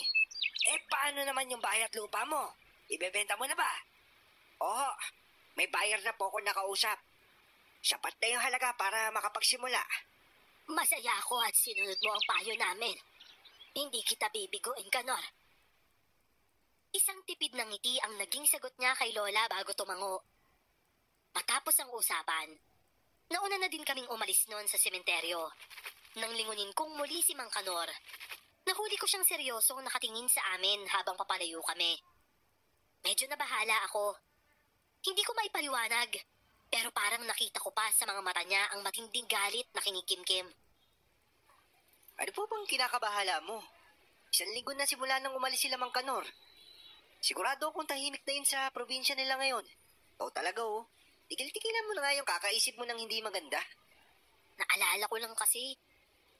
Paano naman yung bahay at lupa mo? Ibebenta mo na ba? Oo, may buyer na po ako nakausap. Sapat na yung halaga para makapagsimula. Masaya ako at sinunod mo ang payo namin. Hindi kita bibiguin, Kanor. Isang tipid ng ngiti ang naging sagot niya kay Lola bago tumango. Matapos ang usapan, nauna na din kaming umalis noon sa sementeryo. Nang lingunin kong muli si Mang Kanor, nahuli ko siyang seryosong nakatingin sa amin habang papalayo kami. Medyo nabahala ako. Hindi ko maipaliwanag, pero parang nakita ko pa sa mga mata niya ang matinding galit na kinikimkim. Ano po bang kinakabahala mo? 1 linggo na simula nang umalis sila, Mang Kanor. Sigurado akong tahimik na yun sa probinsya nila ngayon. O talaga Tigil-tigilan mo na nga yung kakaisip mo ng hindi maganda. Naalala ko lang kasi,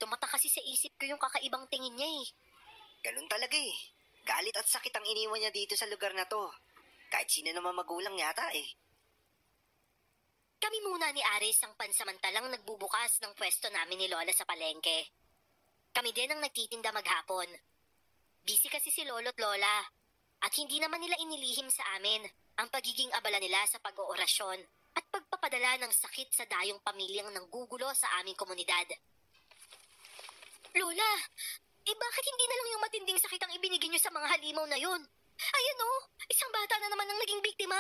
tumata kasi sa isip ko yung kakaibang tingin niya eh. Ganun talaga eh. Galit at sakit ang iniwan niya dito sa lugar na to. Kahit sino naman magulang yata eh. Kami muna ni Aris ang pansamantalang nagbubukas ng pwesto namin ni Lola sa palengke. Kami din ang nagtitinda maghapon. Busy kasi si Lolo't Lola at hindi naman nila inilihim sa amin ang pagiging abala nila sa pag-oorasyon at pagpapadala ng sakit sa dayong pamilyang nanggugulo sa aming komunidad. Lola, bakit hindi na lang yung matinding sakit ang ibinigay niyo sa mga halimaw na yun? Ayan oh, isang bata na naman ang naging biktima.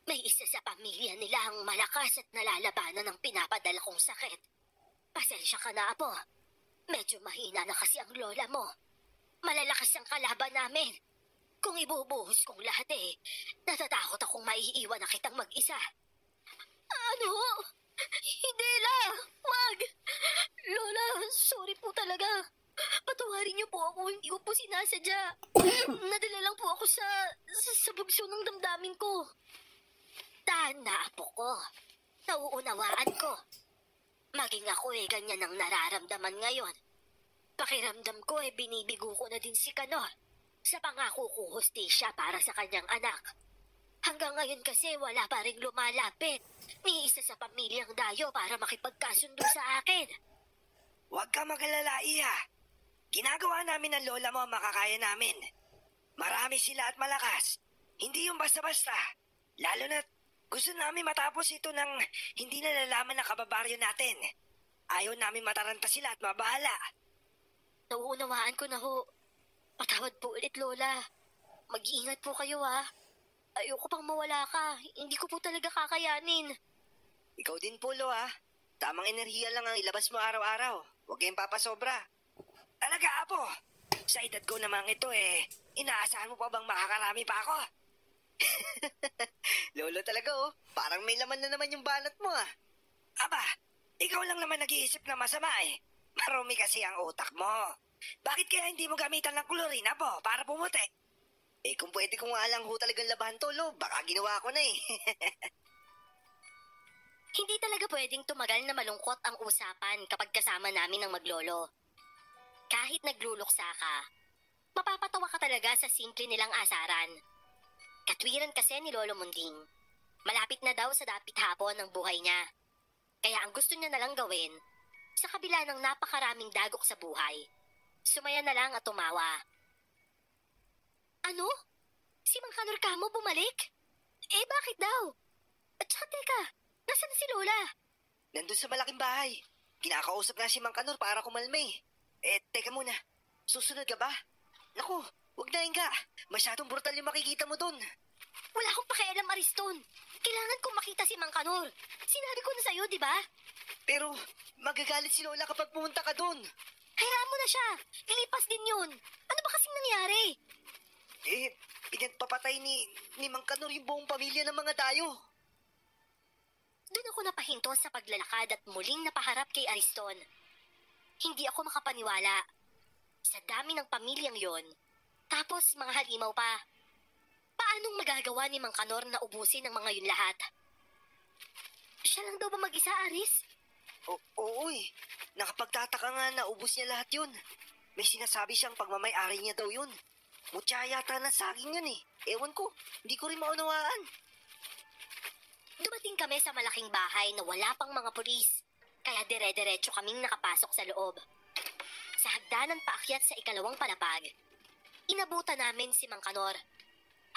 May isa sa pamilya nila ang malakas at nalalabanan ng pinapadala kong sakit. Pasensya ka na, Apo. Medyo mahina na kasi ang lola mo. Malalakas ang kalaban namin. Kung ibubuhos kong lahat natatakot akong maiiwan na kitang mag-isa. Ano? Hindi la! Wag! Lola, sorry po talaga. Patawarin niyo po ako, hindi ko po sinasadya. Nadala lang po ako sa bugso ng damdamin ko. Tahan na, Apo ko. Nauunawaan ko. Maging ako ganyan ang nararamdaman ngayon. Pakiramdam ko binibigo ko na din si Kanor sa pangako ko hustisya para sa kanyang anak. Hanggang ngayon kasi wala pa rin lumalapit ni isa sa pamilyang dayo para makipagkasundo sa akin. Huwag ka mag-alala, Iha. Ginagawa namin ng lola mo ang makakaya namin. Marami sila at malakas. Hindi yung basta-basta. Lalo na gusto namin matapos ito ng hindi nalalaman ng kababaryo natin. Ayaw namin mataranta sila at mabahala. Nauunawaan ko na ho. Patawad po ulit, Lola. Mag-iingat po kayo, ha. Ayoko pang mawala ka. Hindi ko po talaga kakayanin. Ikaw din po, Lo, ha. Tamang enerhiya lang ang ilabas mo araw-araw. Huwag kayong papasobra. Talaga, Apo. Sa edad ko namang ito, inaasahan mo pa bang makakarami pa ako? Lolo talaga, oh. Parang may laman na naman yung banat mo, ah. Aba, ikaw lang naman nag-iisip na masama, eh. Marumi kasi ang utak mo. Bakit kaya hindi mo gamitan ng chlorine, Apo, para pumuti? Kung pwede kong alang ho talagang labahan to, Lo, baka ginawa ko na, eh. Hindi talaga pwedeng tumagal na malungkot ang usapan kapag kasama namin ng maglolo. Kahit nagluluksa ka, mapapatawa ka talaga sa simple nilang asaran. Katwiran kasi ni Lolo Munding. Malapit na daw sa dapit hapon ng buhay niya. Kaya ang gusto niya nalang gawin, sa kabila ng napakaraming dagok sa buhay, sumaya na lang at tumawa. Ano? Si Mang Kanor Kamo bumalik? Bakit daw? At saka teka, nasaan si Lola? Nandun sa malaking bahay. Kinakausap nga si Mang Kanor para kumalme. Teka muna. Susunod ka ba? Naku, wag na Inga. Masyadong brutal yung makikita mo dun. Wala akong pakialam, Ariston. Kailangan kong makita si Mang Kanor. Sinabi ko na sa'yo, di ba? Pero magagalit si Lola kapag pumunta ka dun. Hayaan mo na siya. Ilipas din yun. Ano ba kasing nangyari? Pinagpapatay ni Mang Kanor yung buong pamilya ng mga dayo. Doon ako napahinto sa paglalakad at muling napaharap kay Ariston. Hindi ako makapaniwala. Sa dami ng pamilyang yon, tapos mga halimaw pa. Paanong magagawa ni Mang Kanor na ubusin ang mga yun lahat? Siya lang daw ba mag-isa, Aris? Oo eh. Nakapagtataka nga na ubus niya lahat yun. May sinasabi siyang pagmamay-ari niya daw yun. Mutya yata na saging yun eh. Ewan ko, hindi ko rin maunawaan. Dumating kami sa malaking bahay na wala pang mga pulis, kaya dire-diretso kaming nakapasok sa loob. Sa hagdanan paakyat sa ikalawang palapag, inabutan namin si Mang Kanor,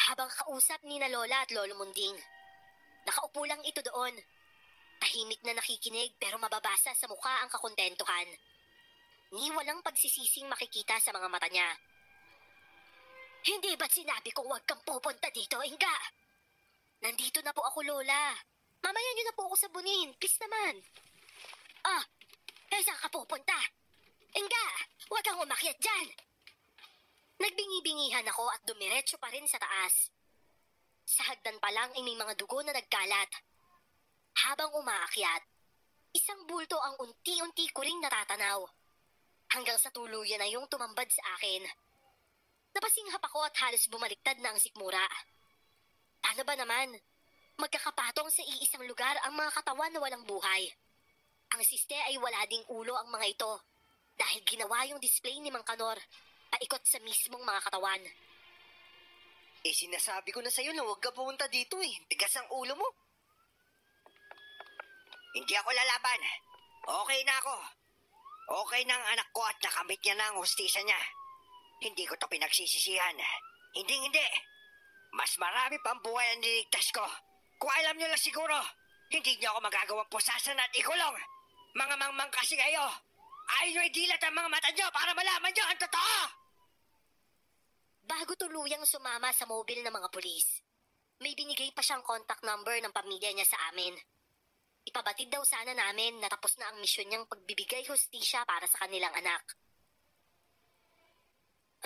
habang kausap ni na Lola at Lolo Munding. Nakaupo lang ito doon. Tahimik na nakikinig pero mababasa sa mukha ang kakontentuhan. Ni walang pagsisising makikita sa mga mata niya. Hindi ba't sinabi kong huwag kang pupunta dito, Inga? Nandito na po ako, Lola. Mamaya niyo na po ako sabunin. Please naman. Saan ka pupunta? Inga, huwag kang umakyat dyan. Nagbingi-bingihan ako at dumiretso pa rin sa taas. Sa hagdan pa lang ay may mga dugo na nagkalat. Habang umaakyat, isang bulto ang unti-unti ko ring natatanaw. Hanggang sa tuluyan na yung tumambad sa akin. Napasinghap ako at halos bumaliktad na ang sikmura. Paano ba naman? Magkakapatong sa iisang lugar ang mga katawan na walang buhay. Ang siste ay wala ding ulo ang mga ito dahil ginawa yung display ni Mang Kanor paikot sa mismong mga katawan. Eh sinasabi ko na sa'yo na huwag ka pumunta dito eh. Tigas ang ulo mo. Hindi ako lalaban. Okay na ako. Okay na ang anak ko at nakamit niya na ang hustisya niya. Hindi ko to pinagsisisihan. Hindi. Mas marami pang buhay ang niligtas ko. Kung alam niyo lang siguro, hindi niyo ako magagawang pusasan at ikulong. Mga mangmang kasi kayo. Ayaw niyo idilat ang mga mata niyo para malaman niyo ang totoo. Bago tuluyang sumama sa mobile ng mga pulis, may binigay pa siyang contact number ng pamilya niya sa amin. Ipabatid daw sana namin na tapos na ang misyon niyang pagbibigay hustisya para sa kanilang anak.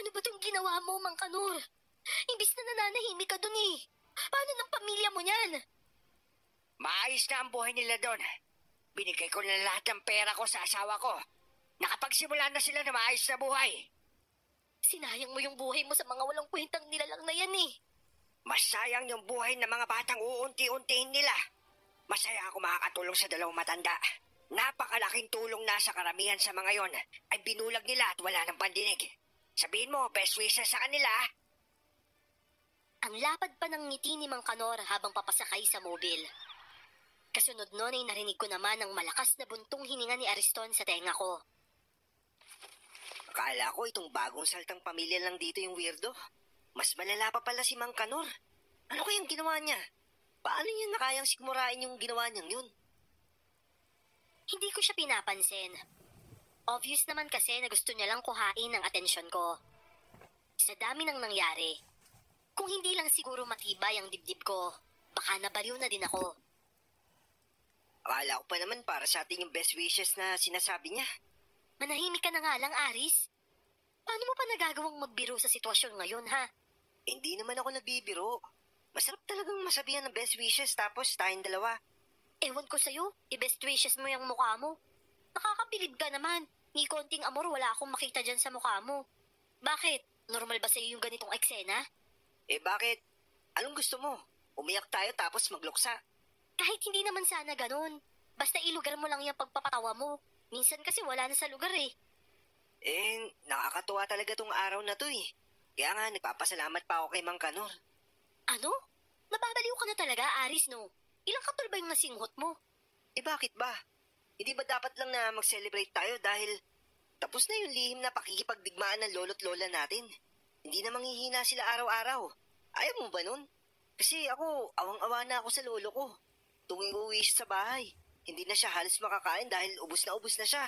Ano ba itong ginawa mo, Mang Kanor? Imbis na nananahimik ka dun eh. Paano ng pamilya mo niyan? Maayos na ang buhay nila doon. Binigay ko na lahat ng pera ko sa asawa ko. Nakapagsimula na sila na maayos na buhay. Sinayang mo yung buhay mo sa mga walang kwentang nilalang na yan eh. Mas sayang yung buhay ng mga batang uunti-untiin nila. Masaya ako makakatulong sa dalawang matanda. Napakalaking tulong na sa karamihan sa mga yon ay binulag nila at wala ng pandinig. Sabihin mo, best wishes sa kanila. Ang lapad pa ng ngiti ni Mang Kanor habang papasakay sa mobil. Kasunod nun ay narinig ko naman ang malakas na buntong hininga ni Ariston sa tenga ko. Akala ko itong bagong saltang pamilya lang dito yung weirdo. Mas malala pa pala si Mang Kanor. Ano kayang ginawa niya? Paano niya nakayang sigmurain yung ginawa niyang yun? Hindi ko siya pinapansin. Obvious naman kasi na gusto niya lang kuhain ang atensyon ko. Sa dami ng nangyari, kung hindi lang siguro matibay ang dibdib ko, baka nabaliw na din ako. Akala ko pa naman para sa atin yung best wishes na sinasabi niya. Manahimik ka na nga lang, Aris. Paano mo pa nagagawang magbiro sa sitwasyon ngayon, ha? Hindi naman ako nagbibiro. Masarap talagang masabihan ng best wishes tapos tayong dalawa. Ewan ko sa'yo, i-best wishes mo yung mukha mo. Nakakabilib ka naman. Ni konting amor wala akong makita dyan sa mukha mo. Bakit? Normal ba sa'yo yung ganitong eksena? Eh bakit? Anong gusto mo? Umiyak tayo tapos magluksa. Kahit hindi naman sana ganun. Basta ilugar mo lang yung pagpapatawa mo. Minsan kasi wala na sa lugar eh. Eh, nakakatuwa talaga tong araw na to eh. Kaya nga, nagpapasalamat pa ako kay Mang Kanor. Ano? Nababaliw ka na talaga, Aris, no? Ilang katol ba yung nasinghot mo? Eh bakit ba? Hindi ba dapat lang na mag-celebrate tayo dahil tapos na yung lihim na pakikipagdigmaan ng lolo't lola natin? Hindi na manghihina sila araw-araw. Ayaw mo ba nun? Kasi ako, awang-awa na ako sa lolo ko. Tuwing uwi siya sa bahay, hindi na siya halos makakain dahil ubus na siya.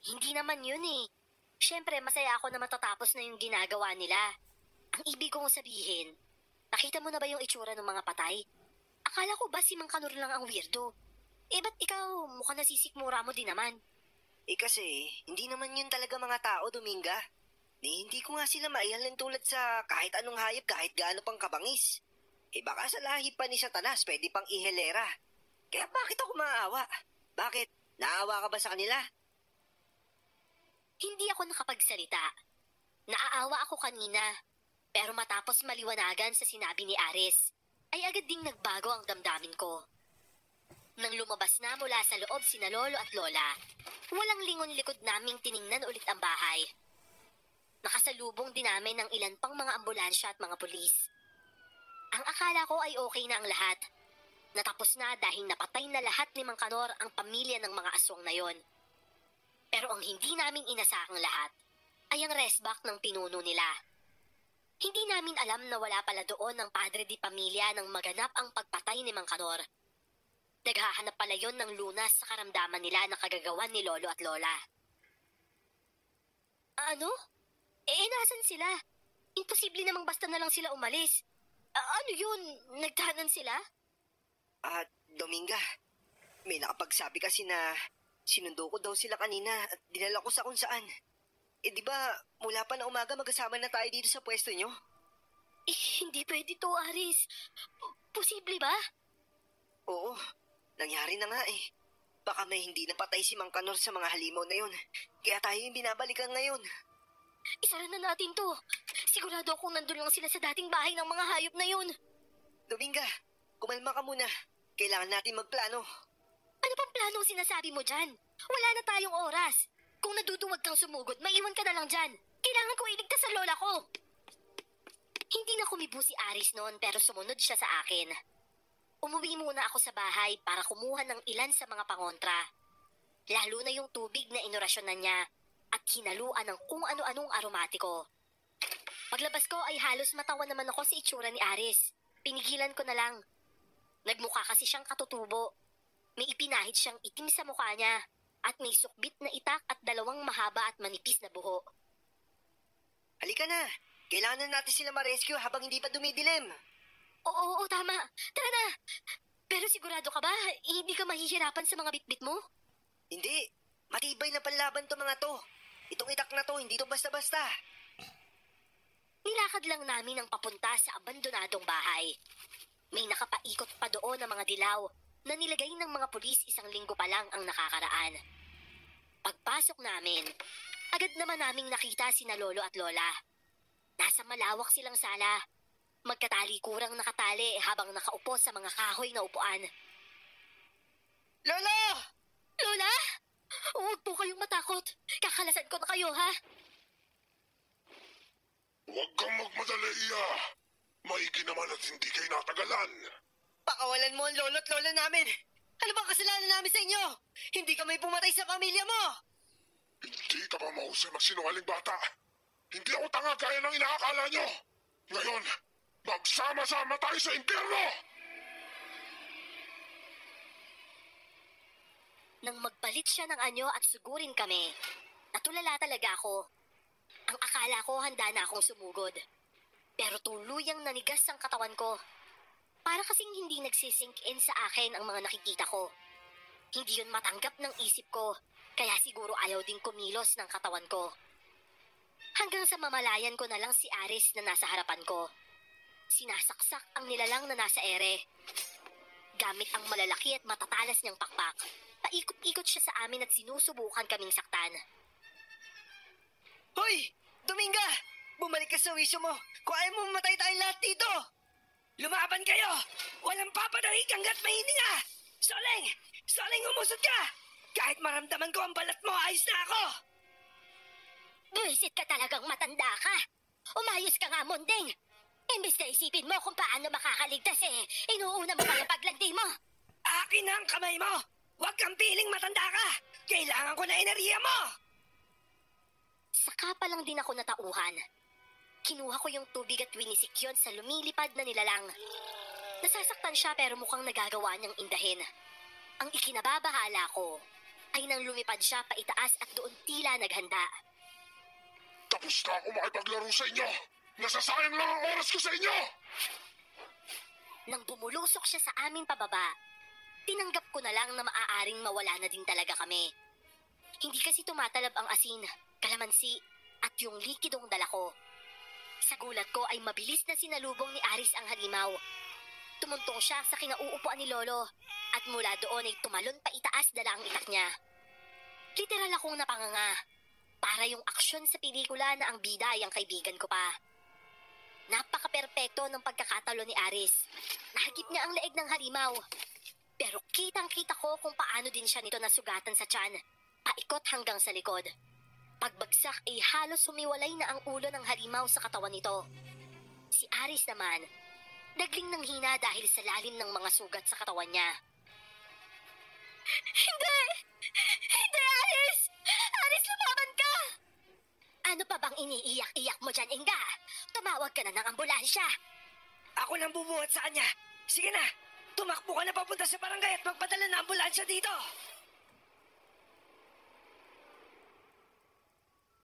Hindi naman yun eh. Siyempre, masaya ako na matatapos na yung ginagawa nila. Ang ibig kong sabihin, nakita mo na ba yung itsura ng mga patay? Akala ko ba si Mang Kanor lang ang weirdo? Eh ba't ikaw mukhang nasisikmura mo din naman? Eh kasi, hindi naman yun talaga mga tao, Dominga. Hindi ko nga sila maihalin tulad sa kahit anong hayop kahit gaano pang kabangis. Eh baka sa lahi pa ni Satanas pwede pang ihelera. Kaya bakit ako maawa? Bakit? Naawa ka ba sa kanila? Hindi ako nakapagsalita. Naaawa ako kanina. Pero matapos maliwanagan sa sinabi ni Aris, ay agad ding nagbago ang damdamin ko. Nang lumabas na mula sa loob sina Lolo at Lola, walang lingon likod naming tiningnan ulit ang bahay. Nakasalubong din namin ng ilan pang mga ambulansya at mga pulis. Ang akala ko ay okay na ang lahat. Natapos na dahil napatay na lahat ni Mang Kanor ang pamilya ng mga aswang na yon. Pero ang hindi namin inasahang lahat ay ang resback ng pinuno nila. Hindi namin alam na wala pala doon ng padre di pamilya nang maganap ang pagpatay ni Mang Kanor. Naghahanap pala yon ng lunas sa karamdaman nila na kagagawan ni Lolo at Lola. Ano? Nasan sila? Imposible namang basta na lang sila umalis. Ano yun? Nagtahanan sila? Dominga, may nakapagsabi kasi na sinundo ko daw sila kanina at dinala ko sa kung saan. Eh di ba, mula pa na umaga magkasama na tayo dito sa pwesto nyo? Hindi pwede to, Aris. Posible ba? Oo, nangyari na nga eh. Baka may hindi napatay si Mang Kanor sa mga halimaw na yun. Kaya tayo yung binabalikan ngayon. Isara na natin to. Sigurado akong nandun lang sila sa dating bahay ng mga hayop na yun. Dominga, kumalma ka muna. Kailangan natin magplano. Ano pang plano ang sinasabi mo dyan? Wala na tayong oras. Kung naduduwag kang sumugod, maiwan ka na lang dyan. Kailangan ko iligtas ang lola ko. Hindi na kumibo si Aris noon pero sumunod siya sa akin. Umuwi muna ako sa bahay para kumuha ng ilan sa mga pangontra. Lalo na yung tubig na inorasyonan niya at hinaluan ng kung ano-anong aromatiko. Paglabas ko ay halos matawa naman ako sa itsura ni Aris. Pinigilan ko na lang. Nagmukha kasi siyang katutubo. May ipinahid siyang itim sa mukha niya at may sukbit na itak at dalawang mahaba at manipis na buho. Halika na. Kailangan natin sila ma-rescue habang hindi pa dumidilim. Oo, tama. Tara na. Pero sigurado ka ba, hindi ka mahihirapan sa mga bitbit mo? Hindi. Matibay na panlaban to mga to. Itong itak na to, hindi to basta-basta. Nilakad lang namin ang papunta sa abandonadong bahay. May nakapaikot pa doon ng mga dilaw na nilagay ng mga pulis 1 linggo pa lang ang nakakaraan. Pagpasok namin, agad naman naming nakita sina lolo at lola. Nasa malawak silang sala. Magkatali-kurang nakatali habang nakaupo sa mga kahoy na upuan. Lolo! Lola! Huwag po kayong matakot. Kakalasan ko na kayo, ha? Huwag kang magmadali, Iya. Maigi naman at hindi kayo natagalan. Pakawalan mo ang lolo at lola namin. Ano bang kasalanan namin sa inyo? Hindi kami pumatay sa pamilya mo. Hindi ka pa mahusay magsinungaling bata. Hindi ako tanga gaya ng inaakala nyo. Ngayon, magsama-sama tayo sa impyerno! Nang magpalit siya ng anyo at sugurin kami, natulala talaga ako. Ang akala ko handa na akong sumugod. Pero tuluyang nanigas ang katawan ko. Para kasing hindi nagsisink in sa akin ang mga nakikita ko. Hindi yun matanggap ng isip ko, kaya siguro ayaw din kumilos ng katawan ko. Hanggang sa mamalayan ko na lang si Aris na nasa harapan ko. Sinasaksak ang nilalang na nasa ere. Gamit ang malalaki at matatalas niyang pakpak, paikot-ikot siya sa amin at sinusubukan kaming saktan. Hoy! Dominga! Bumalik ka sa wisyo mo. Kung ayaw mo mamatay tayong lahat dito! Lumaban kayo! Walang papadaig hanggat may hininga! Soling! Soling, umusot ka! Kahit maramdaman ko ang balat mo, ayos na ako! Buisit ka talagang matanda ka! Umayos ka nga, Munding! Imbis na isipin mo kung paano makakaligtas inuuna mo pa yung paglandi mo! Akin na ang kamay mo! Huwag kang piling matanda ka! Kailangan ko na enerhiya mo! Saka pa lang din ako natauhan. Kinuha ko yung tubig at winisik yun sa lumilipad na nilalang. Nasasaktan siya pero mukhang nagagawa niyang indahin. Ang ikinababahala ko ay nang lumipad siya paitaas at doon tila naghanda. Tapos na ako makipaglaro sa inyo! Nasasayang lang ang oras ko sa inyo! Nang bumulusok siya sa amin pababa, tinanggap ko na lang na maaaring mawala na din talaga kami. Hindi kasi tumatalab ang asin, kalamansi, at yung likidong dala ko. Sa gulat ko ay mabilis na sinalubong ni Aris ang halimaw. Tumuntong siya sa kinauupuan ni Lolo at mula doon ay tumalon pa itaas dala ang itak niya. Literal akong napanganga. Para yung aksyon sa pelikula na ang bida ay ang kaibigan ko pa. Napaka-perpekto ng pagkakatalo ni Aris. Nahagip niya ang leeg ng halimaw. Pero kitang-kita ko kung paano din siya nito nasugatan sa tiyan. Paikot hanggang sa likod. Pagbagsak ay halos sumiwalay na ang ulo ng halimaw sa katawan nito. Si Aris naman, nagling ng hina dahil sa lalim ng mga sugat sa katawan niya. Hindi! Hindi, Aris! Aris, lumaban ka! Ano pa bang iniiyak-iyak mo dyan, Inga? Tumawag ka na ng ambulansya. Ako nang bubuhat sa kanya. Sige na, tumakbo ka na papunta sa barangay at magpadala ng ambulansya dito.